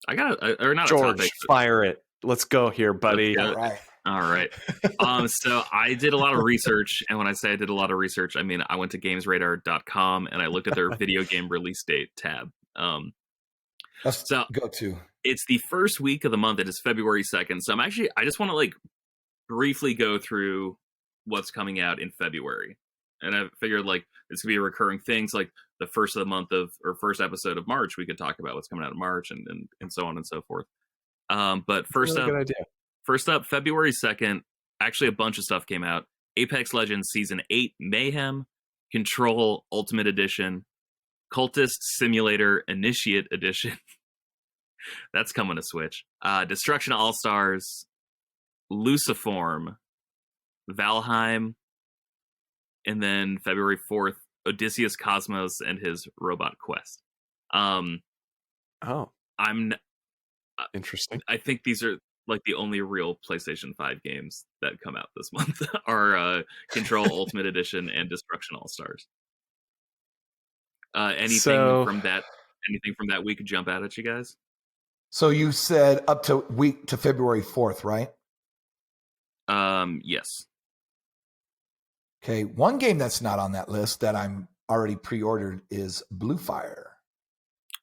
I got or not George, a topic. Fire it. Let's go here, buddy. All right. All right. So I did a lot of research, and when I say I did a lot of research, I mean I went to gamesradar.com and I looked at their video game release date tab. Let's go to. It's the first week of the month. It is February 2nd. So I just want to like briefly go through what's coming out in February. And I figured like it's gonna be a recurring thing. So like the first of the month or first episode of March, we could talk about what's coming out in March and so on and so forth. But first up, February 2nd, actually a bunch of stuff came out. Apex Legends Season 8 Mayhem, Control Ultimate Edition, Cultist Simulator Initiate Edition. That's coming to Switch. Destruction All-Stars, Luciform, Valheim, and then February 4th, Odysseus Cosmos and his Robot Quest. I'm interesting. I think these are like the only real PlayStation 5 games that come out this month are Control Ultimate Edition and Destruction All-Stars. Anything from that week jump out at you guys? So you said up to February 4th, right? Yes. Okay, one game that's not on that list that I'm already pre-ordered is Blue Fire.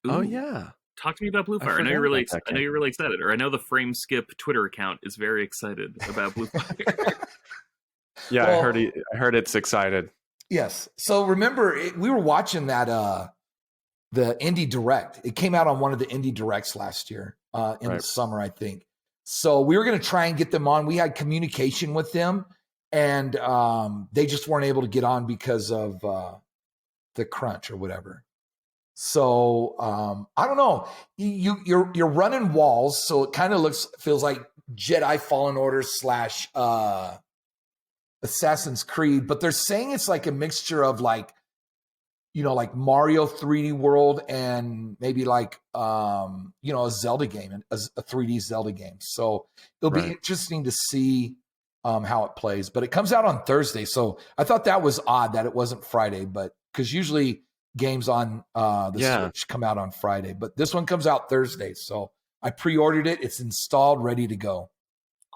Ooh. Oh yeah. Talk to me about Blue Fire. I know you're really excited, or I know the Frameskip Twitter account is very excited about Blue Fire. Yeah, well, I heard it's excited. Yes. So remember, we were watching that the Indie Direct. It came out on one of the Indie Directs last year in the summer, I think. So we were going to try and get them on. We had communication with them, and they just weren't able to get on because of the crunch or whatever. So I don't know. You're running walls, so it kind of feels like Jedi Fallen Order / Assassin's Creed, but they're saying it's like a mixture of like like Mario 3D World and maybe like a Zelda game, a 3D Zelda game. So it'll be interesting to see how it plays. But it comes out on Thursday, so I thought that was odd that it wasn't Friday, but because usually games on the Switch come out on Friday, but this one comes out Thursday. So I pre-ordered it. It's installed, ready to go.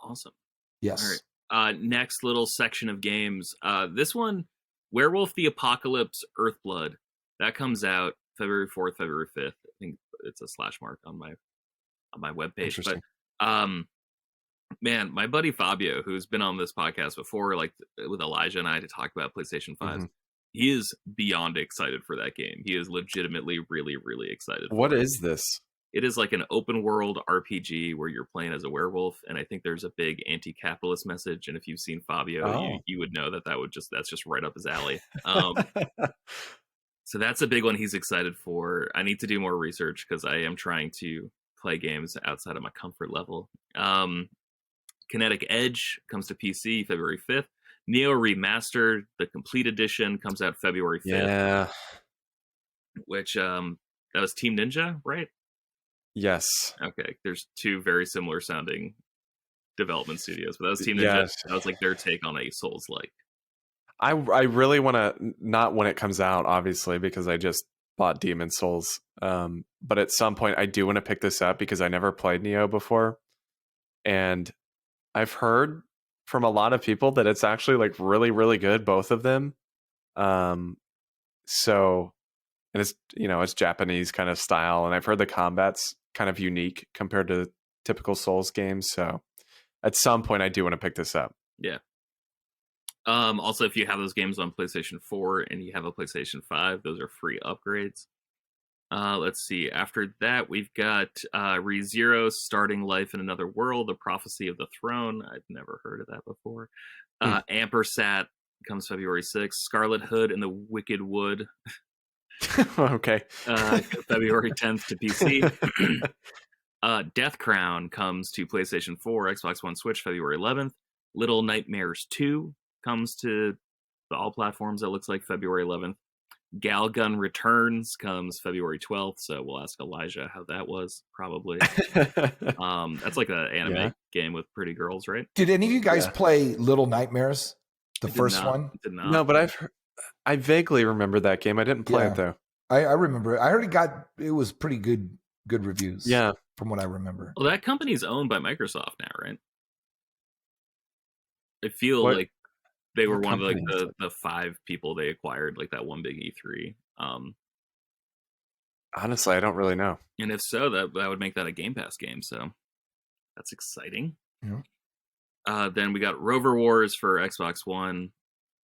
Awesome. Yes. All right. Next little section of games. This one, Werewolf the Apocalypse Earthblood. That comes out February 4th, February 5th. I think it's a slash mark on my webpage. But man, my buddy Fabio, who's been on this podcast before, like with Elijah and I, to talk about PlayStation 5, he is beyond excited for that game. He is legitimately really, really excited. What is this? It is like an open world RPG where you're playing as a werewolf, and I think there's a big anti-capitalist message. And if you've seen Fabio, you would know that's just right up his alley. So that's a big one he's excited for. I need to do more research because I am trying to play games outside of my comfort level. Kinetic Edge comes to PC February 5th. Neo Remastered, the complete edition, comes out February 5th. Yeah. Which, that was Team Ninja, right? Yes. Okay. There's two very similar sounding development studios, but that was Team Ninja. Yes. That was like their take on a Souls-like. I really want to, not when it comes out, obviously, because I just bought Demon Souls. But at some point, I do want to pick this up because I never played Neo before. And I've heard from a lot of people that it's actually like really, really good, both of them. So, and it's, it's Japanese kind of style. And I've heard the combat's kind of unique compared to typical Souls games. So at some point, I do want to pick this up. Yeah. Also, if you have those games on PlayStation 4 and you have a PlayStation 5, those are free upgrades. Let's see. After that, we've got ReZero, Starting Life in Another World, The Prophecy of the Throne. I've never heard of that before. Ampersat comes February 6th. Scarlet Hood and the Wicked Wood. Okay. February 10th to PC. Death Crown comes to PlayStation 4, Xbox One, Switch, February 11th. Little Nightmares 2 comes to all platforms, it looks like, February 11th. Galgun Returns comes February 12th, so we'll ask Elijah how that was, probably. That's like an anime game with pretty girls, right? Did any of you guys play Little Nightmares? The first one? Did not. No, but I vaguely remember that game. I didn't play it, though. I remember it. I already it was pretty good reviews. Yeah. From what I remember. Well, that company's owned by Microsoft now, right? I feel like they were one of like the 5 people they acquired, like that one big E3. Honestly, I don't really know. And if so, that would make that a Game Pass game. So that's exciting. Yeah. Then we got Rover Wars for Xbox One.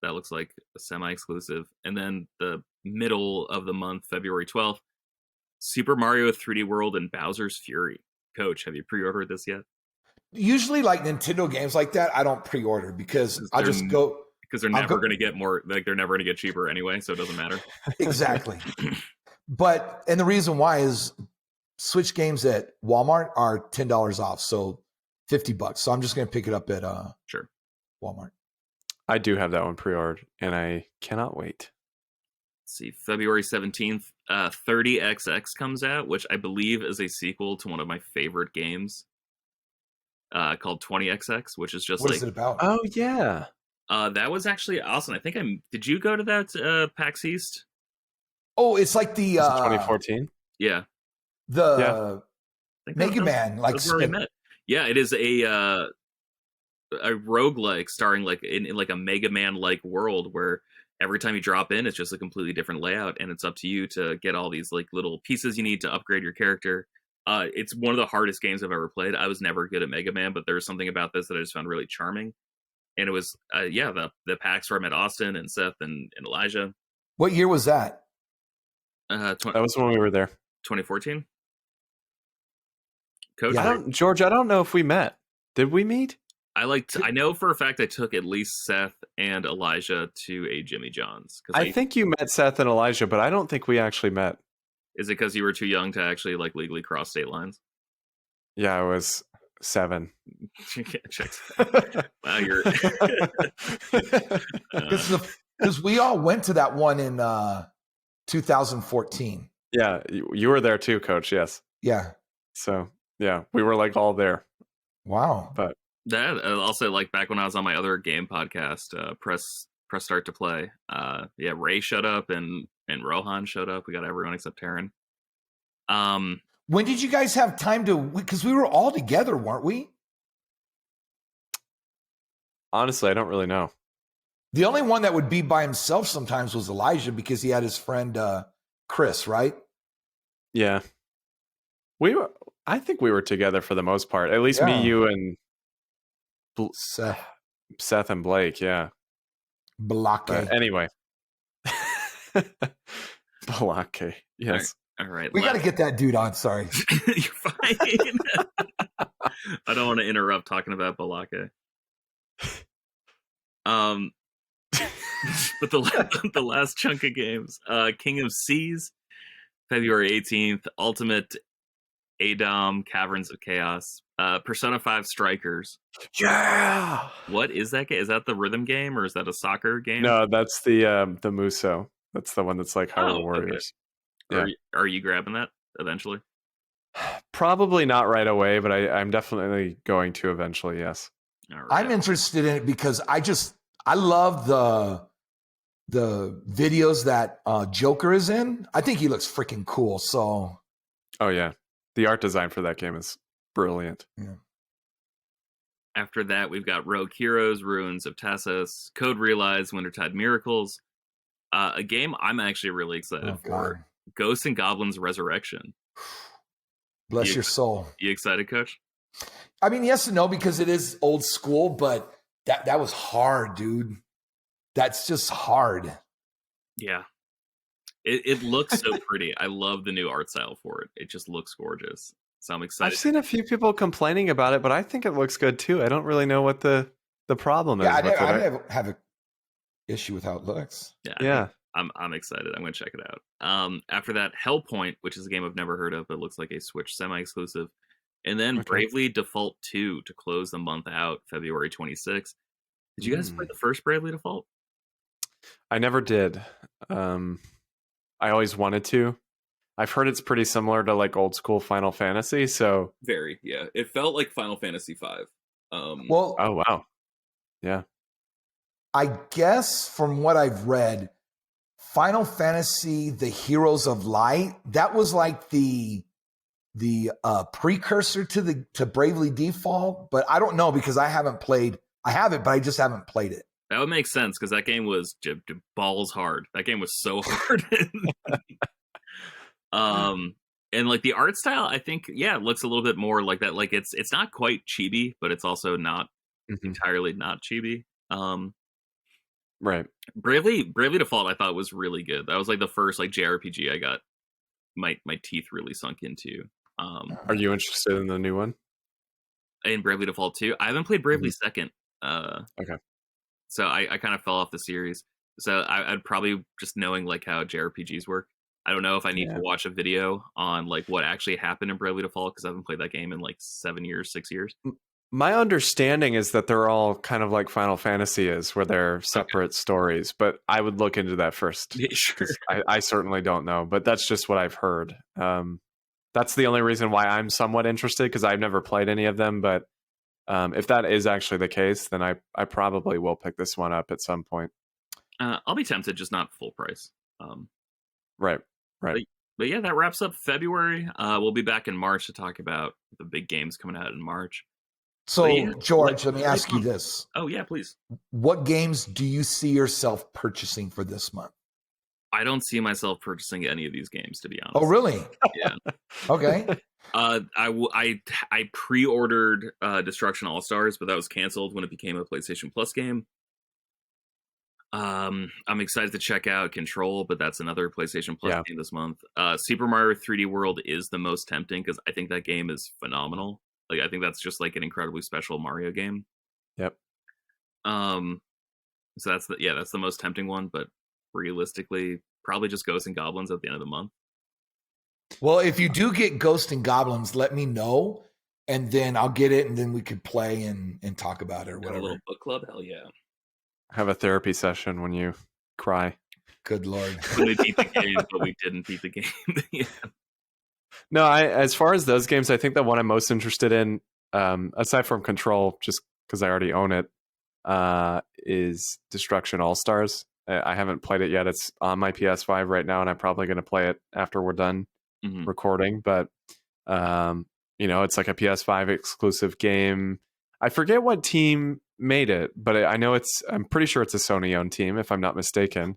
That looks like a semi-exclusive. And then the middle of the month, February 12th, Super Mario 3D World and Bowser's Fury. Coach, have you pre-ordered this yet? Usually, like Nintendo games like that, I don't pre-order because I just go. Because they're never going to get more, like they're never going to get cheaper anyway, so it doesn't matter. Exactly. And the reason why is Switch games at Walmart are $10 off, so $50. So I'm just going to pick it up at Walmart. I do have that one pre-ordered, and I cannot wait. Let's see, February 17th, 30XX comes out, which I believe is a sequel to one of my favorite games called 20XX, which is just what is it about? Oh, yeah. That was actually awesome. I think did you go to that PAX East? Oh, it's like the 2014. Yeah. The Mega Man, like that's where we met. Yeah, it is a roguelike starring like in like a Mega Man like world where every time you drop in, it's just a completely different layout, and it's up to you to get all these like little pieces you need to upgrade your character. It's one of the hardest games I've ever played. I was never good at Mega Man, but there was something about this that I just found really charming. And it was, the PAX where I met Austin and Seth and Elijah. What year was that? That was when we were there. 2014. Coach, George, I don't know if we met. Did we meet? I know for a fact I took at least Seth and Elijah to a Jimmy John's. I think you met Seth and Elijah, but I don't think we actually met. Is it because you were too young to actually like legally cross state lines? Yeah, I was 7. Wow, you're because we all went to that one in 2014. Yeah, you were there too, Coach. Yes. Yeah. So yeah, we were like all there. Wow. But that also, like back when I was on my other game podcast, press start to play. Ray showed up and Rohan showed up. We got everyone except Taryn. When did you guys have time to? Because we were all together, weren't we? honestly, I don't really know. The only one that would be by himself sometimes was Elijah because he had his friend Chris, right? Yeah, I think we were together for the most part. At least me, you, and Seth and Blake. Yeah. Blake. Anyway. Blake. Yes. All right. We got to get that dude on. Sorry. You're fine. I don't want to interrupt talking about Balake. But the last chunk of games, King of Seas, February 18th, Ultimate Adom, Caverns of Chaos, Persona 5 Strikers. Yeah. What is that game? Is that the rhythm game or is that a soccer game? No, that's the Muso. That's the one that's like Hyrule Warriors. Okay. Yeah. Are you grabbing that eventually? Probably not right away, but I'm definitely going to eventually. Yes. All right. I'm interested in it because I love the videos that Joker is in. I think he looks freaking cool. So, oh yeah, the art design for that game is brilliant. Yeah. After that, we've got Rogue Heroes, Ruins of Tessus, Code Realize, Wintertide Miracles. A game I'm actually really excited for. Ghosts and Goblins Resurrection. Bless your soul. You excited, Coach? I mean, yes and no, because it is old school, but that was hard, dude. That's just hard. Yeah. It looks so pretty. I love the new art style for it. It just looks gorgeous. So I'm excited. I've seen a few people complaining about it, but I think it looks good too. I don't really know what the problem is. Yeah, I have an issue with how it looks. Yeah. I'm excited. I'm going to check it out. After that, Hellpoint, which is a game I've never heard of, but looks like a Switch semi-exclusive. And then Bravely Default 2 to close the month out, February 26th. Did you guys play the first Bravely Default? I never did. I always wanted to. I've heard it's pretty similar to like old school Final Fantasy, so very, yeah. It felt like Final Fantasy V. Well, oh wow, yeah. I guess from what I've read, Final Fantasy: The Heroes of Light, that was like the precursor to Bravely Default, but I don't know because I haven't played. I have it, but I just haven't played it. That would make sense because that game was balls hard. That game was so hard. And like the art style, I think, it looks a little bit more like that. Like it's not quite chibi, but it's also not entirely not chibi. Right. Bravely Default, I thought was really good. That was like the first like JRPG I got my teeth really sunk into. Are you interested in the new one? In Bravely Default 2? I haven't played Bravely Second. Okay. So I kind of fell off the series. So I'd probably just knowing like how JRPGs work. I don't know if I need to watch a video on like what actually happened in Bravely Default because I haven't played that game in like 6 years. My understanding is that they're all kind of like Final Fantasy is, where they're separate stories. But I would look into that first. Yeah, sure. I certainly don't know, but that's just what I've heard. That's the only reason why I'm somewhat interested because I've never played any of them. But if that is actually the case, then I probably will pick this one up at some point. I'll be tempted, just not full price. Right. But yeah, that wraps up February. We'll be back in March to talk about the big games coming out in March. So, George, let me ask you this. Oh, yeah, please. What games do you see yourself purchasing for this month? I don't see myself purchasing any of these games, to be honest. Oh, really? Yeah. Okay. I pre-ordered Destruction All-Stars, but that was canceled when it became a PlayStation Plus game. I'm excited to check out Control, but that's another PlayStation Plus game this month. Super Mario 3D World is the most tempting because I think that game is phenomenal. Like I think that's just like an incredibly special Mario game. Yep. So that's the most tempting one, but realistically, probably just Ghosts and Goblins at the end of the month. Well, if you do get Ghosts and Goblins, let me know, and then I'll get it, and then we could play and talk about it or whatever. A little book club, hell yeah. Have a therapy session when you cry. Good Lord. When we beat the game, but we didn't beat the game. Yeah. No, as far as those games, I think the one I'm most interested in, aside from Control, just because I already own it, is Destruction All Stars. I haven't played it yet. It's on my PS5 right now, and I'm probably going to play it after we're done recording. But it's like a PS5 exclusive game. I forget what team made it, but I know I'm pretty sure it's a Sony-owned team, if I'm not mistaken.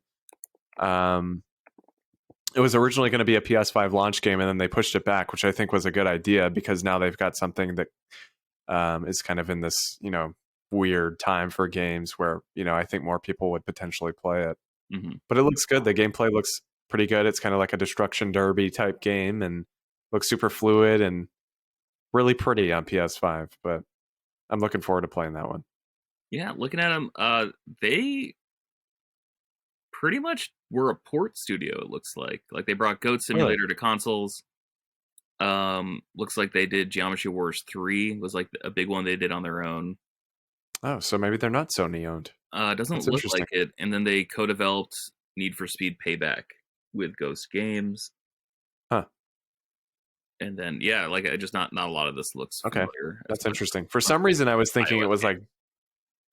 It was originally going to be a PS5 launch game, and then they pushed it back, which I think was a good idea because now they've got something that is kind of in this, weird time for games where, I think more people would potentially play it. But it looks good. The gameplay looks pretty good. It's kind of like a destruction derby type game and looks super fluid and really pretty on PS5. But I'm looking forward to playing that one. Yeah, looking at them, they pretty much were a port studio, it looks like. Like they brought Goat Simulator to consoles. Looks like they did Geometry Wars 3 was like a big one they did on their own. Oh, so maybe they're not Sony owned. Doesn't look like it. And then they co-developed Need for Speed Payback with Ghost Games. Huh. And then just not a lot of this looks familiar. That's interesting. For some reason I was thinking it was like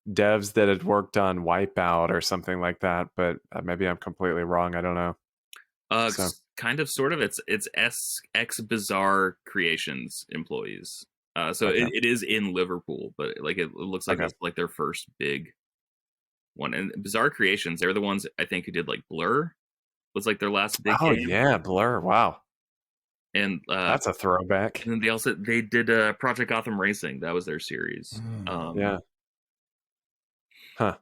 devs that had worked on Wipeout or something like that, but maybe I'm completely wrong. I don't know. Kind of, sort of. It's X Bizarre Creations employees. It is in Liverpool, but like it looks like it's like their first big one. And Bizarre Creations, they're the ones I think who did like Blur. Was like their last big game. Oh yeah, Blur. Wow. And that's a throwback. And then they did Project Gotham Racing. That was their series. Yeah. Huh.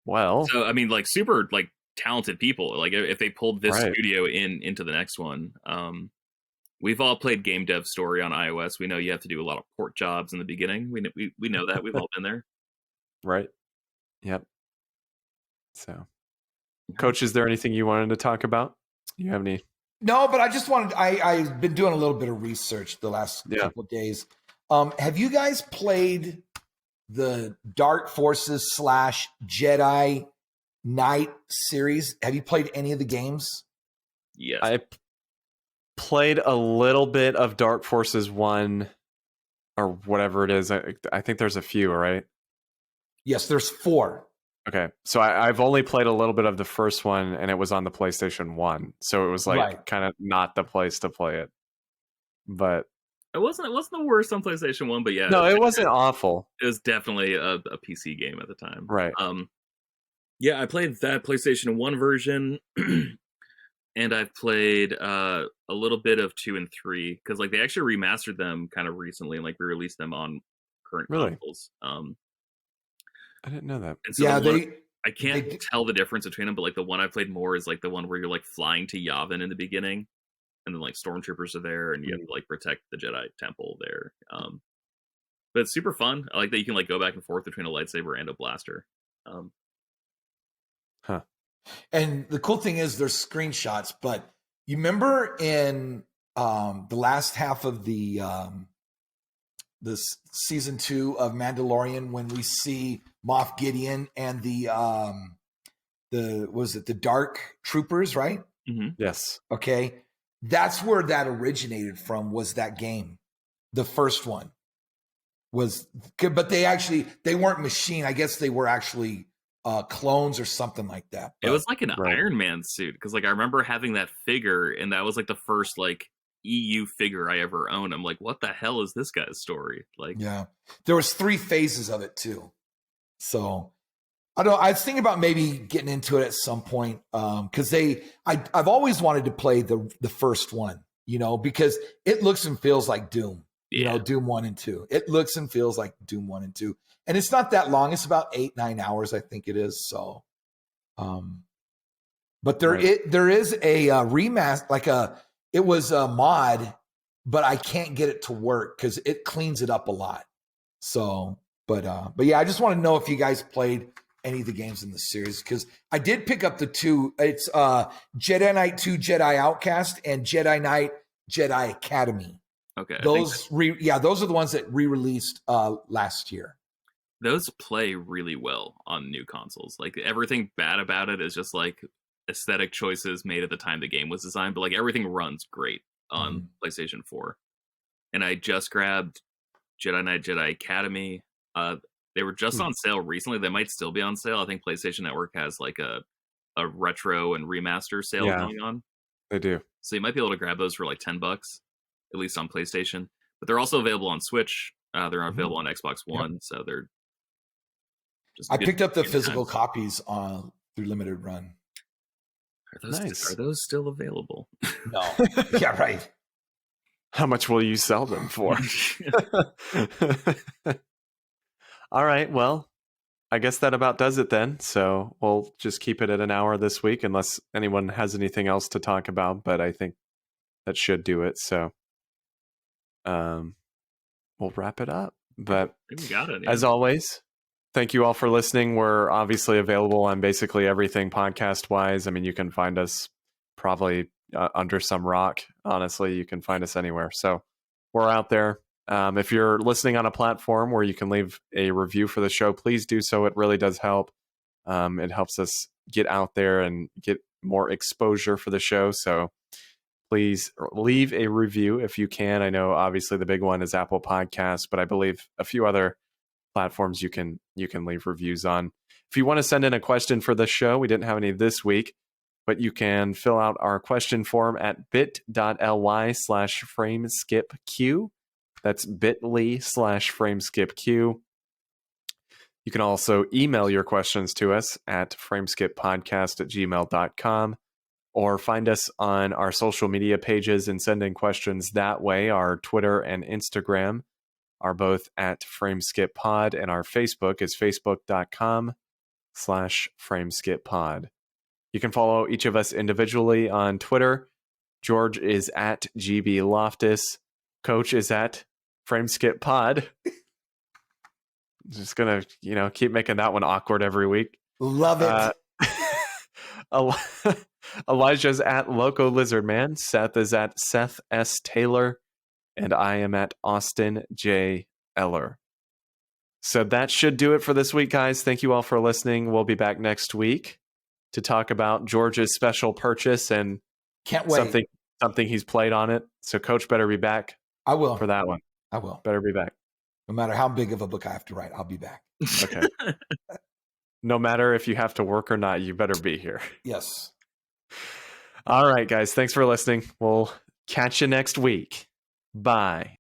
Well. So I mean, like super like talented people. Like if they pulled this studio into the next one. We've all played Game Dev Story on iOS. We know you have to do a lot of port jobs in the beginning. We know that. We've all been there. Right. Yep. So, Coach, is there anything you wanted to talk about? You have any? No, but I just wanted. I've been doing a little bit of research the last couple of days. Have you guys played the Dark Forces / Jedi Knight series? Have you played any of the games? Yes. I played a little bit of Dark Forces 1 or whatever it is. I think there's a few, right? Yes, there's 4. Okay. So I've only played a little bit of the first one, and it was on the PlayStation 1. So it was like kind of not the place to play it. But it wasn't the worst on PlayStation 1, but yeah. No, it wasn't awful. It was definitely a PC game at the time. Right. Yeah, I played that PlayStation 1 version. And I've played a little bit of 2 and 3 because like they actually remastered them kind of recently and like re-released them on current consoles. I didn't know that. So I can't tell the difference between them, but like the one I played more is like the one where you're like flying to Yavin in the beginning, and then like stormtroopers are there, and you have to like protect the Jedi Temple there. But it's super fun. I like that you can like go back and forth between a lightsaber and a blaster. And the cool thing is there's screenshots, but you remember in the last half of this season 2 of Mandalorian when we see Moff Gideon and the Dark Troopers, right? Mm-hmm. Yes. Okay. That's where that originated from, was that game. The first one was good, but they weren't machine. I guess they were actually clones or something like that. But it was like an Iron Man suit because like I remember having that figure, and that was like the first like EU figure I ever owned. I'm like, what the hell is this guy's story? Like, yeah, there was 3 phases of it too. So I don't know. I was thinking about maybe getting into it at some point because I've always wanted to play the first one, because it looks and feels like Doom. Doom 1 and 2. It looks and feels like Doom 1 and 2. And it's not that long. It's about 8-9 hours, I think it is. So, but there is a remaster, it was a mod, but I can't get it to work because it cleans it up a lot. So, but yeah, I just want to know if you guys played any of the games in the series because I did pick up the 2. It's Jedi Knight 2, Jedi Outcast, and Jedi Knight, Jedi Academy. Okay, those are the ones that re-released last year. Those play really well on new consoles. Like everything bad about it is just like aesthetic choices made at the time the game was designed, but like everything runs great on PlayStation 4. And I just grabbed Jedi Knight Jedi Academy. They were just on sale recently. They might still be on sale. I think PlayStation Network has like a retro and remaster sale going on. They do. So you might be able to grab those for like $10, at least on PlayStation. But they're also available on Switch. They're available on Xbox One. So they're just I picked up the physical copies through limited run. Are those still available? No. Yeah, right. How much will you sell them for? All right. Well, I guess that about does it then. So we'll just keep it at an hour this week, unless anyone has anything else to talk about. But I think that should do it. So we'll wrap it up. But we got it. As always, thank you all for listening. We're obviously available on basically everything podcast-wise. I mean, you can find us probably under some rock. Honestly, you can find us anywhere. So we're out there. If you're listening on a platform where you can leave a review for the show, please do so. It really does help. It helps us get out there and get more exposure for the show. So please leave a review if you can. I know obviously the big one is Apple Podcasts, but I believe a few other platforms you can leave reviews on. If you want to send in a question for the show, we didn't have any this week, but you can fill out our question form at bit.ly/frameskipq. That's bit.ly/frameskipq. You can also email your questions to us at frameskippodcast@gmail.com, or find us on our social media pages and send in questions that way. Our Twitter and Instagram are both at frameskippod, and our Facebook is facebook.com/frameskippod. You can follow each of us individually on Twitter. George is at GB Loftus. Coach is at frameskippod. Just gonna, keep making that one awkward every week. Love it. Elijah's at Loco Lizard Man. Seth is at Seth S. Taylor. And I am at Austin J. Eller. So that should do it for this week, guys. Thank you all for listening. We'll be back next week to talk about George's special purchase and can't wait. Something he's played on it. So Coach better be back. I will. For that one. I will. Better be back. No matter how big of a book I have to write, I'll be back. Okay. No matter if you have to work or not, you better be here. Yes. All right, guys. Thanks for listening. We'll catch you next week. Bye.